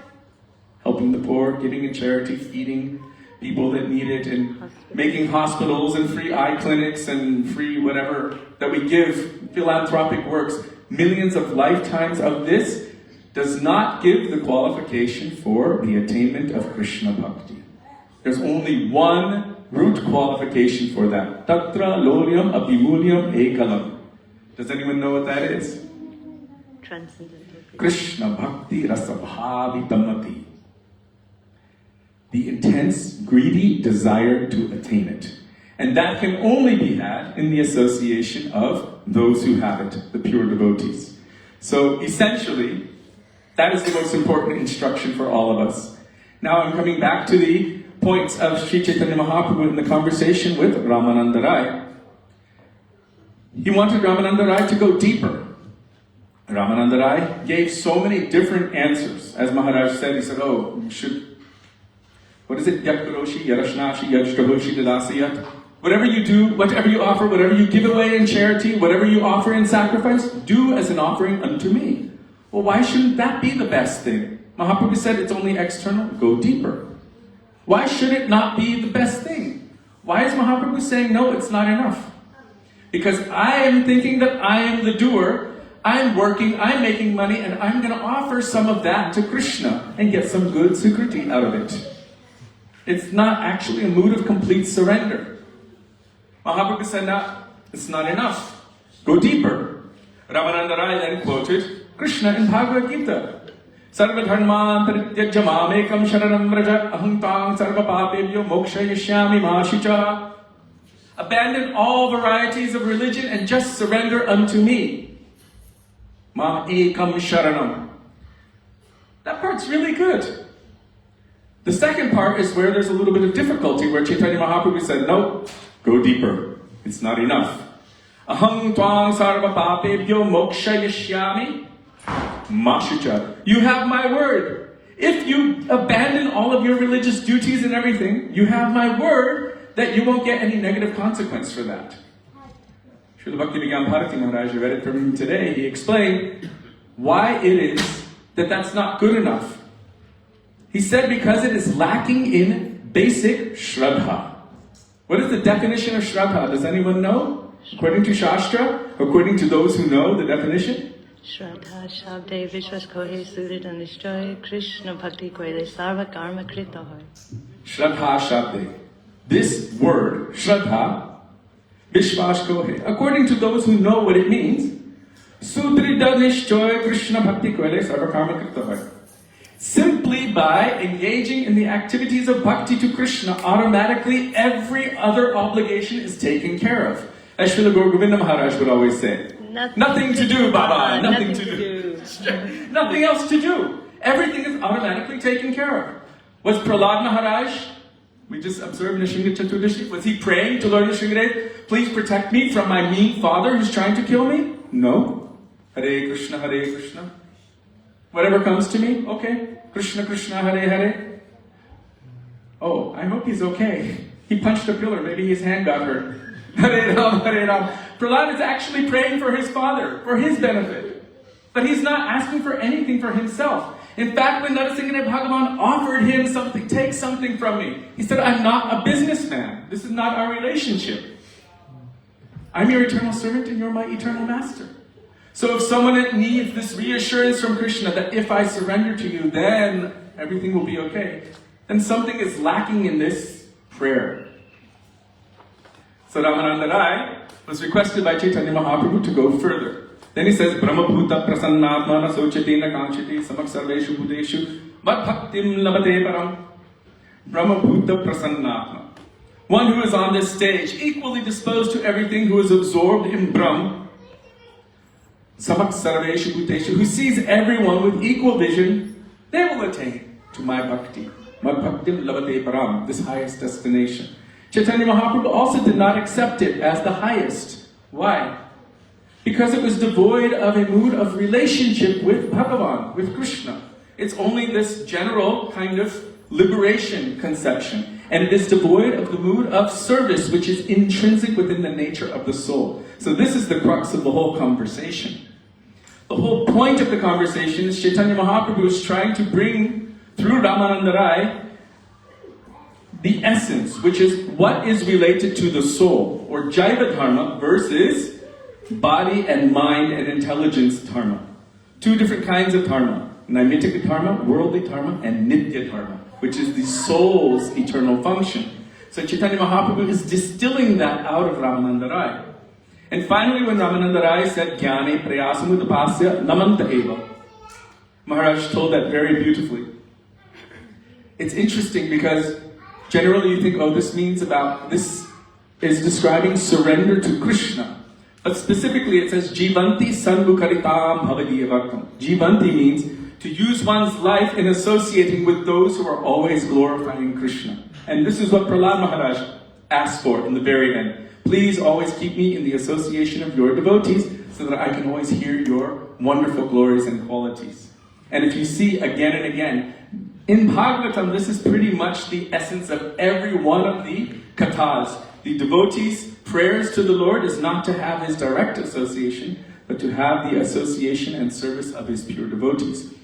helping the poor, giving in charity, feeding people that need it, and making hospitals and free eye clinics and free whatever that we give, philanthropic works. Millions of lifetimes of this does not give the qualification for the attainment of Krishna Bhakti. There's only one root qualification for that. Tatra loryam apimulyam ekalam. Does anyone know what that is? Transcendental. Krishna Bhakti Rasabhavitamati. The intense, greedy desire to attain it. And that can only be had in the association of those who have it, the pure devotees. So essentially, that is the most important instruction for all of us. Now I'm coming back to the points of Sri Chaitanya Mahaprabhu in the conversation with Ramananda Rai. He wanted Ramananda Rai to go deeper. Ramananda Rai gave so many different answers. As Maharaj said, he said, oh, you should, what is it? Yakkaroshi, Yarashnashi, Yajkahoshi, Dadasiyat. Whatever you do, whatever you offer, whatever you give away in charity, whatever you offer in sacrifice, do as an offering unto me. Well, why shouldn't that be the best thing? Mahaprabhu said it's only external, go deeper. Why should it not be the best thing? Why is Mahaprabhu saying, no, it's not enough? Because I am thinking that I am the doer, I'm working, I'm making money, and I'm going to offer some of that to Krishna and get some good sukriti out of it. It's not actually a mood of complete surrender. Mahaprabhu said, no, it's not enough. Go deeper. Ramananda Rai then quoted Krishna in Bhagavad Gita. Sarva dharman parityajya mamekam sharanam vraja aham tang sarva papebhyo mokshayishyami ma shucha. Abandon all varieties of religion and just surrender unto me. Mam ekam sharanam. That part's really good. The second part is where there's a little bit of difficulty, where Chaitanya Mahaprabhu said, no, go deeper. It's not enough. Aham tvang sarva papebhyo mokshayishyami ma shucha. You have my word. If you abandon all of your religious duties and everything, you have my word that you won't get any negative consequence for that. Srila Bhakti-Vigyan Bharati Maharaj, I read it from him today, he explained why it is that that's not good enough. He said because it is lacking in basic Shraddha. What is the definition of Shraddha? Does anyone know? According to Shastra, according to those who know the definition? Shraddha Shabde Vishwas Kohe Surita Nishtoy Krishna Bhakti Koile Sarva Karma Krita Hoy. Shraddha Shabde. This word, Shraddha, Vishwas Kohe, according to those who know what it means, Sudrida Nishtoy Krishna Bhakti Koile Sarva Karma Krita Hoy. Simply by engaging in the activities of bhakti to Krishna, automatically every other obligation is taken care of. As Srila Gaur Govinda Maharaj would always say, nothing to do, Baba, nothing to do. Nothing else to do. Everything is automatically taken care of. Was Prahlad Maharaj, we just observed Nrsimha Chaturdashi, was he praying to Lord Nrsimhadev, please protect me from my mean father who's trying to kill me? No. Hare Krishna, Hare Krishna. Whatever comes to me, okay. Krishna, Krishna, Hare Hare. Oh, I hope he's okay. He punched a pillar, maybe his hand got hurt. Hare Ram, Hare Ram. Prahlad is actually praying for his father, for his benefit. But he's not asking for anything for himself. In fact, when Narasimha Bhagavan offered him something, take something from me, he said, I'm not a businessman. This is not our relationship. I'm your eternal servant and you're my eternal master. So if someone needs this reassurance from Krishna that if I surrender to you, then everything will be okay, then something is lacking in this prayer. So Ramananda Rai was requested by Chaitanya Mahaprabhu to go further. Then he says, Brahma Bhuta Prasannatma na Sochati na Kanchiti Samak Sarveshu Bhuteshu Vad Bhaktim Labate Param. Brahma Bhuta Prasannatma. One who is on this stage, equally disposed to everything, who is absorbed in Brahm, Samak Sarveshu Bhuteshu, who sees everyone with equal vision, they will attain to my bhakti. Vad Bhaktim Labate Param, this highest destination. Chaitanya Mahaprabhu also did not accept it as the highest. Why? Because it was devoid of a mood of relationship with Bhagavan, with Krishna. It's only this general kind of liberation conception. And it is devoid of the mood of service, which is intrinsic within the nature of the soul. So this is the crux of the whole conversation. The whole point of the conversation is Chaitanya Mahaprabhu is trying to bring, through Ramananda Rai, the essence, which is what is related to the soul, or Jaiva Dharma versus body and mind and intelligence Dharma. Two different kinds of Dharma. Naimitika Dharma, worldly Dharma, and Nitya Dharma, which is the soul's eternal function. So Chaitanya Mahaprabhu is distilling that out of Ramananda Rai. And finally, when Ramananda Rai said, Jnane prayasamudapasya namanta eva, Maharaj told that very beautifully. It's interesting because generally you think, oh, this means about this is describing surrender to Krishna. But specifically it says, Jivanti Sanmukaritam Bhavadiyavartam. Jivanti means to use one's life in associating with those who are always glorifying Krishna. And this is what Prahlad Maharaj asked for in the very end. Please always keep me in the association of your devotees so that I can always hear your wonderful glories and qualities. And if you see again and again, in Bhagavatam, this is pretty much the essence of every one of the kathas. The devotees' prayers to the Lord is not to have his direct association, but to have the association and service of his pure devotees.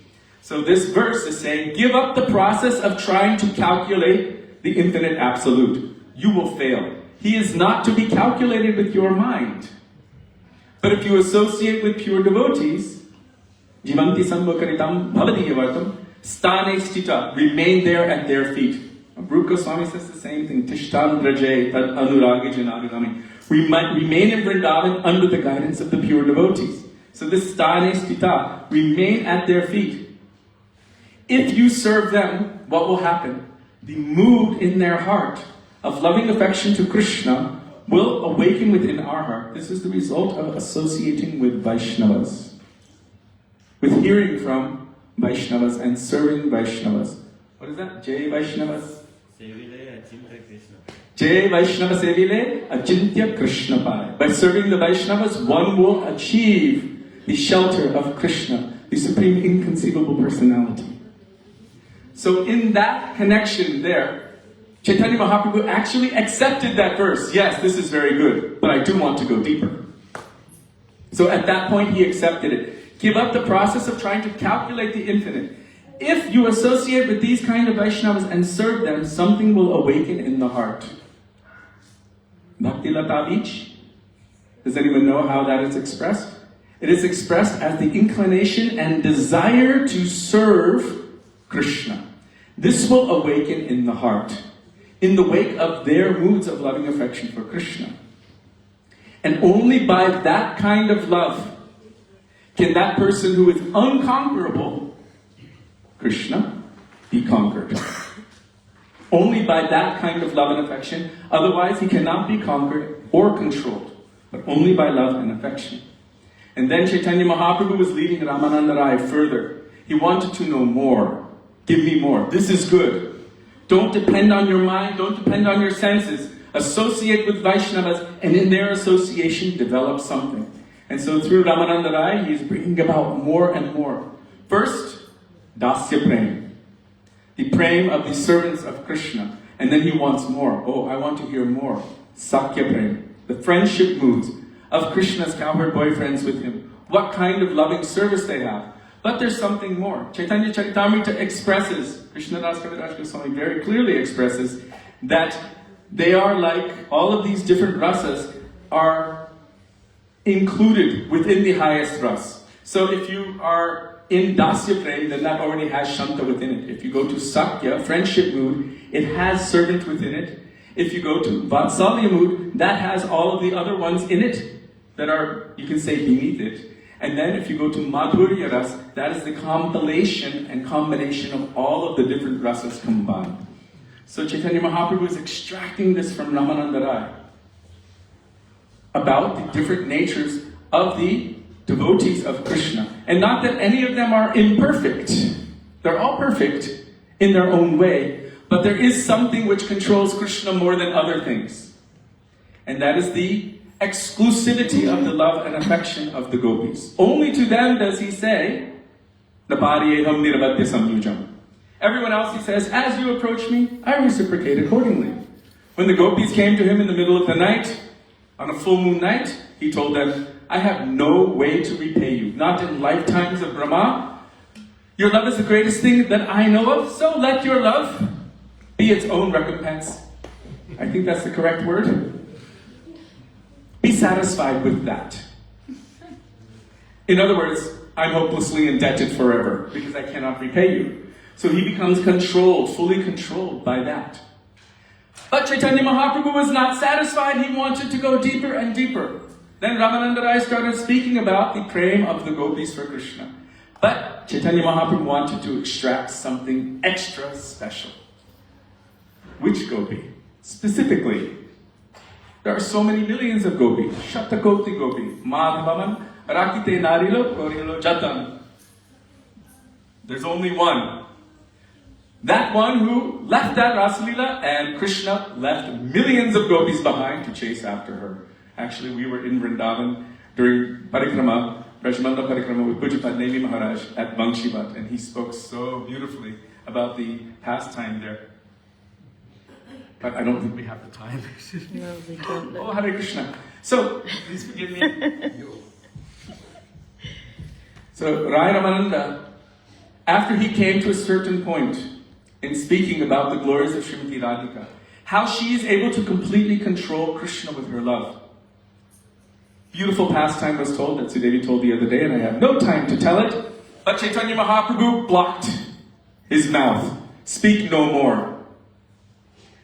So this verse is saying, give up the process of trying to calculate the infinite absolute. You will fail. He is not to be calculated with your mind. But if you associate with pure devotees, Jivanti Sanmukaritam Bhavadiyavartam, Stane Stita, remain there at their feet. Rupa Goswami says the same thing, Tishtan Raje Tad Anuragi Janagami. Remain in Vrindavan under the guidance of the pure devotees. So this Stane Stita, remain at their feet. If you serve them, what will happen? The mood in their heart of loving affection to Krishna will awaken within our heart. This is the result of associating with Vaishnavas, with hearing from Vaishnavas and serving Vaishnavas. What is that? Jai Vaishnavas? Jai Vaishnava Sevile Achintya Krishna Pai. By serving the Vaishnavas, one will achieve the shelter of Krishna, the supreme inconceivable personality. So in that connection there, Chaitanya Mahaprabhu actually accepted that verse. Yes, this is very good, but I do want to go deeper. So at that point he accepted it. Give up the process of trying to calculate the infinite. If you associate with these kind of Vaishnavas and serve them, something will awaken in the heart. Bhakti Lata Beach. Does anyone know how that is expressed? It is expressed as the inclination and desire to serve Krishna. This will awaken in the heart, in the wake of their moods of loving affection for Krishna. And only by that kind of love can that person who is unconquerable, Krishna, be conquered. Only by that kind of love and affection. Otherwise he cannot be conquered or controlled, but only by love and affection. And then Chaitanya Mahaprabhu was leading Ramananda Rai further. He wanted to know more. Give me more. This is good. Don't depend on your mind. Don't depend on your senses. Associate with Vaishnavas, and in their association develop something. And so through Ramananda Rai, he is bringing about more and more. First, Dasya Prem, the prem of the servants of Krishna. And then he wants more. Oh, I want to hear more. Sakya Prem, the friendship moods of Krishna's cowherd boyfriends with him. What kind of loving service they have. But there's something more. Chaitanya Charitamrita expresses, Krishnadas Kaviraj Goswami very clearly expresses, that they are like, all of these different rasas are included within the highest ras. So if you are in Dasya Prem, then that already has Shanta within it. If you go to Sakya, friendship mood, it has servant within it. If you go to Vatsalya mood, that has all of the other ones in it that are, you can say, beneath it. And then if you go to Madhurya Ras, that is the compilation and combination of all of the different rasas combined. So Chaitanya Mahaprabhu is extracting this from Ramananda Rai about the different natures of the devotees of Krishna. And not that any of them are imperfect. They're all perfect in their own way. But there is something which controls Krishna more than other things. And that is the exclusivity of the love and affection of the gopis. Only to them does he say, Naparyeham nirvadya samyujam. Everyone else he says, as you approach me, I reciprocate accordingly. When the gopis came to him in the middle of the night, on a full moon night, he told them, I have no way to repay you, not in lifetimes of Brahma. Your love is the greatest thing that I know of, so let your love be its own recompense. I think that's the correct word. Be satisfied with that. In other words, I'm hopelessly indebted forever because I cannot repay you. So he becomes controlled, fully controlled by that. But Chaitanya Mahaprabhu was not satisfied. He wanted to go deeper and deeper. Then Ramananda Rai started speaking about the prem of the gopis for Krishna. But Chaitanya Mahaprabhu wanted to extract something extra special. Which gopi? Specifically, There are so many millions of gopis. Shatakoti gopi. Madhavaman rakite narilo korilo jatan. There's only one. That one who left that Rasalila, and Krishna left millions of gopis behind to chase after her. Actually, we were in Vrindavan during Parikrama, Brajmanda Parikrama with Pujapad Nemi Maharaj at Vangshivat, and he spoke so beautifully about the pastime there. But I don't think we have the time. No, we don't. Oh, Hare Krishna. So, please forgive me. So, Rai Ramananda, after he came to a certain point in speaking about the glories of Srimati Radhika, how she is able to completely control Krishna with her love. Beautiful pastime was told that Sudevi told the other day, and I have no time to tell it, but Chaitanya Mahaprabhu blocked his mouth. Speak no more.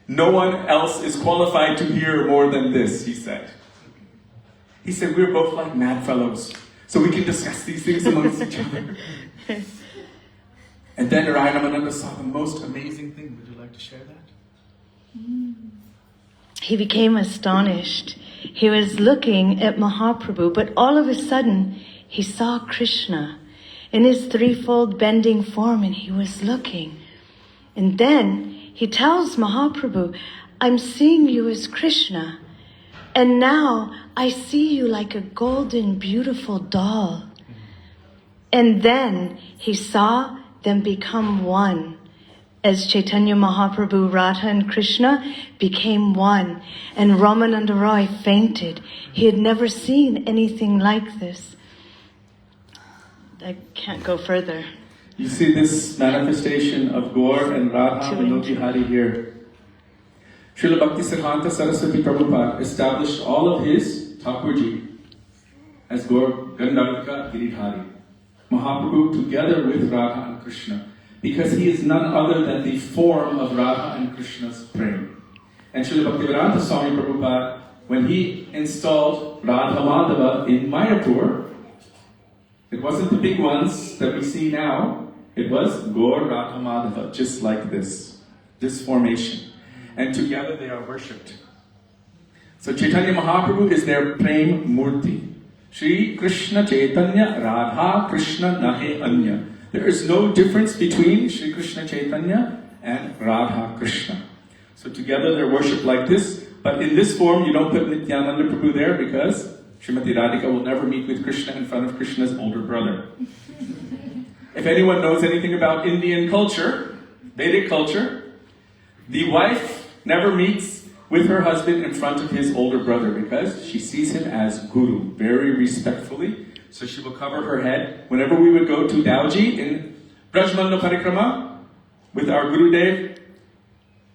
No one else is qualified to hear more than this, he said. He said, we're both like mad fellows, so we can discuss these things amongst each other. And then Rai Ramananda saw the most amazing thing. Would you like to share that? He became astonished. He was looking at Mahaprabhu, but all of a sudden, he saw Krishna in his threefold bending form, and he was looking. And then he tells Mahaprabhu, I'm seeing you as Krishna, and now I see you like a golden, beautiful doll. And then he saw them become one. As Chaitanya Mahaprabhu, Radha and Krishna became one, and Ramananda Roy fainted. He had never seen anything like this. I can't go further. You see this manifestation of Gaur and Radha Vinod Hari here. Srila Bhakti Siddhanta Saraswati Prabhupada established all of his Thakurji as Gaur Gandharvika Giridhari. Mahaprabhu together with Radha and Krishna, because he is none other than the form of Radha and Krishna's prem. And Srila Bhaktivedanta Swami Prabhupada, when he installed Radha Madhava in Mayapur, it wasn't the big ones that we see now, it was Gaur Radha Madhava, just like this formation. And together they are worshipped. So Chaitanya Mahaprabhu is their prem murti. Shri Krishna Chaitanya Radha Krishna Nahe Anya. There is no difference between Shri Krishna Chaitanya and Radha Krishna. So together they're worshipped like this, but in this form you don't put Nityananda Prabhu there because Srimati Radhika will never meet with Krishna in front of Krishna's older brother. If anyone knows anything about Indian culture, Vedic culture, the wife never meets with her husband in front of his older brother because she sees him as Guru, very respectfully. So she will cover her head. Whenever we would go to Dauji in Brajmanda Parikrama with our Gurudev,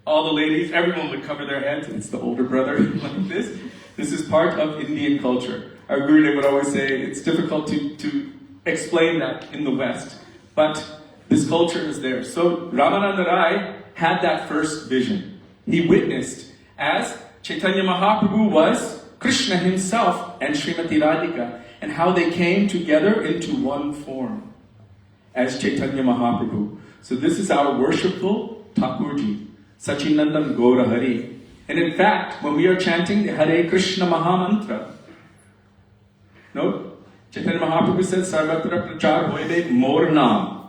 all the ladies, everyone would cover their heads. It's the older brother like this. This is part of Indian culture. Our Gurudev would always say it's difficult to explain that in the West, but this culture is there. So Ramananda Rai had that first vision. He witnessed as Chaitanya Mahaprabhu was Krishna himself and Srimati Radhika, and how they came together into one form as Chaitanya Mahaprabhu. So this is our worshipful Thakurji, Sachinandan Gaura Hari. And in fact, when we are chanting the Hare Krishna Mahamantra, no? Chaitanya Mahaprabhu says, Sarvatra Prachar Hoide Mor Naam.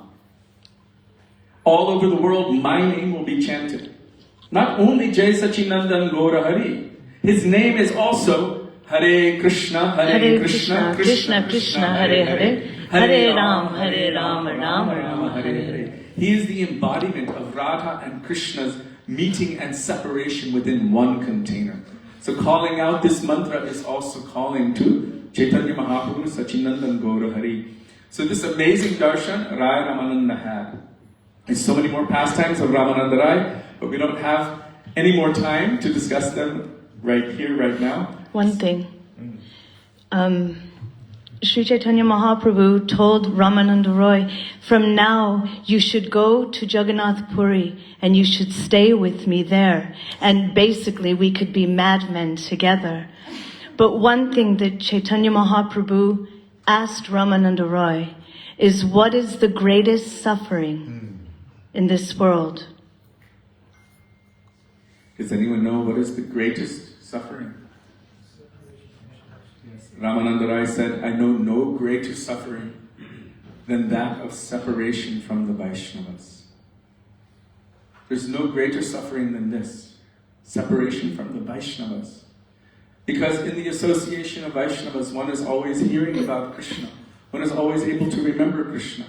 All over the world, my name will be chanted. Not only Jai Sachinandan Gaura Hari, his name is also Hare Krishna, Hare Krishna, Krishna Krishna, Hare Hare, Hare Ram, Ram Ram, Hare Hare. He is the embodiment of Radha and Krishna's meeting and separation within one container. So calling out this mantra is also calling to Chaitanya Mahaprabhu, Sachinandan Gaura Hari. So this amazing darshan Rai Ramananda had. There's so many more pastimes of Ramananda Rai, but we don't have any more time to discuss them right here, right now. One thing. Sri Chaitanya Mahaprabhu told Ramananda Roy, from now you should go to Jagannath Puri and you should stay with me there. And basically we could be madmen together. But one thing that Chaitanya Mahaprabhu asked Ramananda Roy is, what is the greatest suffering in this world? Does anyone know what is the greatest suffering? Ramananda Rai said, I know no greater suffering than that of separation from the Vaishnavas. There's no greater suffering than this, separation from the Vaishnavas. Because in the association of Vaishnavas, one is always hearing about Krishna. One is always able to remember Krishna.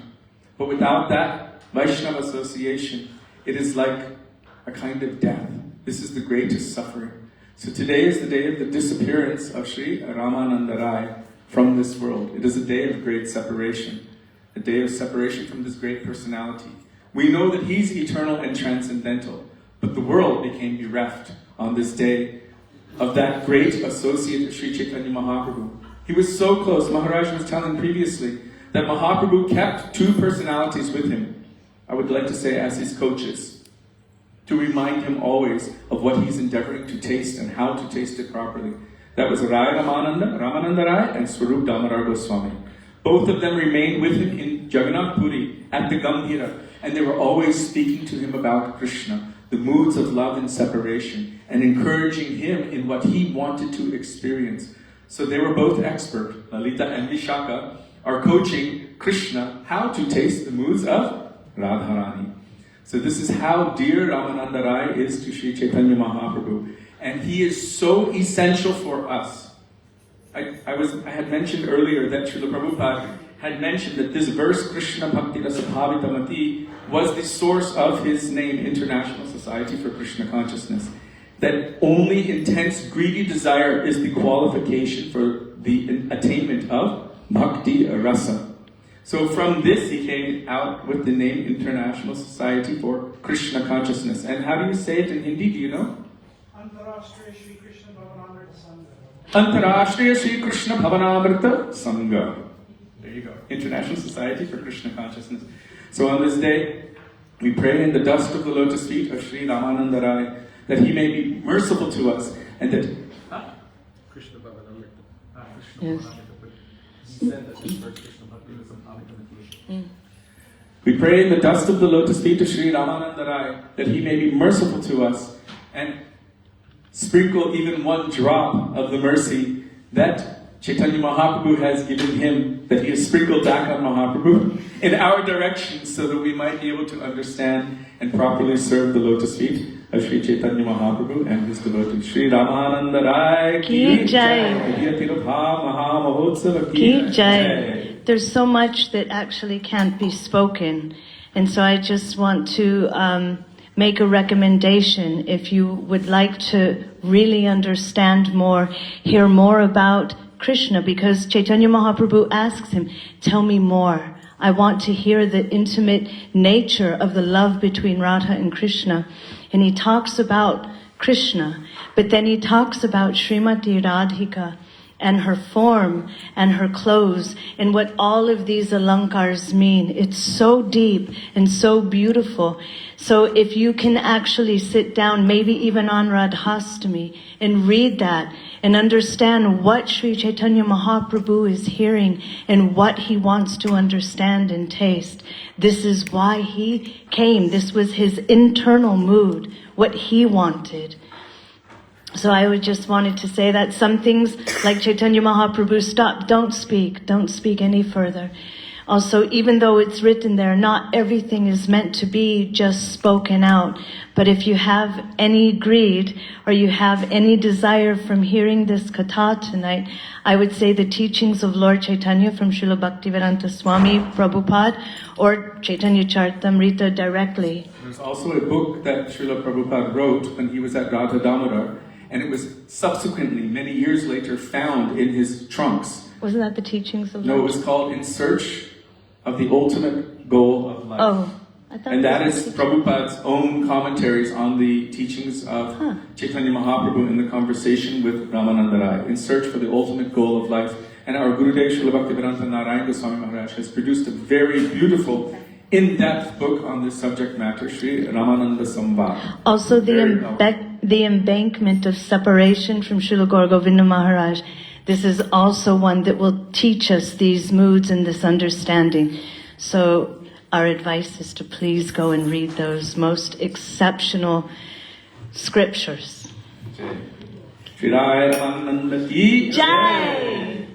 But without that Vaishnava association, it is like a kind of death. This is the greatest suffering. So today is the day of the disappearance of Sri Ramananda Rai from this world. It is a day of great separation. A day of separation from this great personality. We know that he's eternal and transcendental, but the world became bereft on this day of that great associate of Sri Chaitanya Mahaprabhu. He was so close. Maharaj was telling previously that Mahaprabhu kept two personalities with him. I would like to say as his coaches, to remind him always of what he's endeavoring to taste and how to taste it properly. That was Rai Ramananda Rai and Swarup Damodar Goswami. Both of them remained with him in Jagannath Puri at the Gambhira, and they were always speaking to him about Krishna, the moods of love and separation, and encouraging him in what he wanted to experience. So they were both expert. Lalita and Vishaka are coaching Krishna how to taste the moods of Radharani. So this is how dear Ramananda Rai is to Sri Chaitanya Mahaprabhu. And he is so essential for us. I had mentioned earlier that Srila Prabhupada had mentioned that this verse, Krishna Bhakti Rasa Bhavitamati, was the source of his name, International Society for Krishna Consciousness. That only intense greedy desire is the qualification for the attainment of Bhakti Rasa. So from this he came out with the name International Society for Krishna Consciousness. And how do you say it in Hindi, do you know? Antarashtriya Shri Krishna Bhavanamrita Sangha. Antarashtriya Shri Krishna Bhavanamrita Sangha. There you go. International Society for Krishna Consciousness. So on this day, we pray in the dust of the lotus feet of Sri Ramananda Rai that he may be merciful to us and that... Krishna Bhavanamrita. Yes. He said that this verse Krishna Bhakti was a Bhavanamrita. We pray in the dust of the lotus feet of Sri Ramananda Rai that he may be merciful to us and sprinkle even one drop of the mercy that Chaitanya Mahaprabhu has given him, that he has sprinkled back on Mahaprabhu in our direction so that we might be able to understand and properly serve the lotus feet of Sri Chaitanya Mahaprabhu and his devotees. Sri Ramananda Rai ki jai. Ki jai. There's so much that actually can't be spoken, and so I just want to make a recommendation. If you would like to really understand more, hear more about Krishna, because Chaitanya Mahaprabhu asks him, tell me more. I want to hear the intimate nature of the love between Radha and Krishna. And he talks about Krishna, but then he talks about Srimati Radhika and her form and her clothes and what all of these alankars mean. It's so deep and so beautiful. So if you can actually sit down, maybe even on Radhastami, and read that and understand what Sri Chaitanya Mahaprabhu is hearing and what he wants to understand and taste. This is why he came. This was his internal mood, what he wanted. So I would just wanted to say that some things like Chaitanya Mahaprabhu, stop, don't speak any further. Also, even though it's written there, not everything is meant to be just spoken out. But if you have any greed or you have any desire from hearing this katha tonight, I would say the teachings of Lord Chaitanya from Srila Bhaktivedanta Swami Prabhupada or Chaitanya Charitamrita directly. There's also a book that Srila Prabhupada wrote when he was at Radha Damodar, and it was subsequently, many years later, found in his trunks. Wasn't that the teachings of Lord? No, it was called In Search of the Ultimate Goal of Life. Oh, I thought and that is Prabhupada's own commentaries on the teachings of Chaitanya Mahaprabhu in the conversation with Ramananda Rai, In Search for the Ultimate Goal of Life. And our Gurudev Srila Bhaktivedanta Narayana Goswami Maharaj has produced a very beautiful, in-depth book on this subject matter, Sri Ramananda Samvad. Also the embankment of separation from Srila Gaura Govinda Maharaj. This is also one that will teach us these moods and this understanding. So our advice is to please go and read those most exceptional scriptures. Jai. Shri Ramananda ki Jai!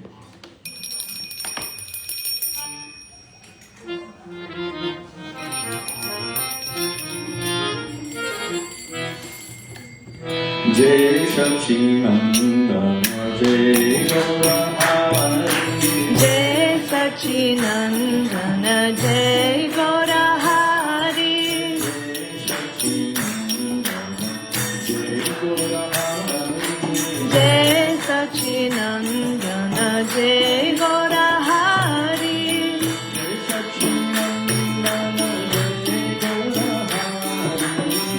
Jai Sachinandana Jai Gaurahari Jai Sachinandana Jai Gaurahari Jai Sachinandana Jai Gaurahari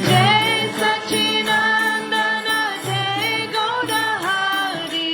Jai Sachinandana Jai Gaurahari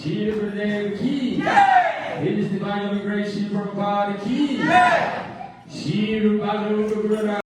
Shri Gurudev ki, in His divine immigration Prabhupada ki, Shri Rupa Guru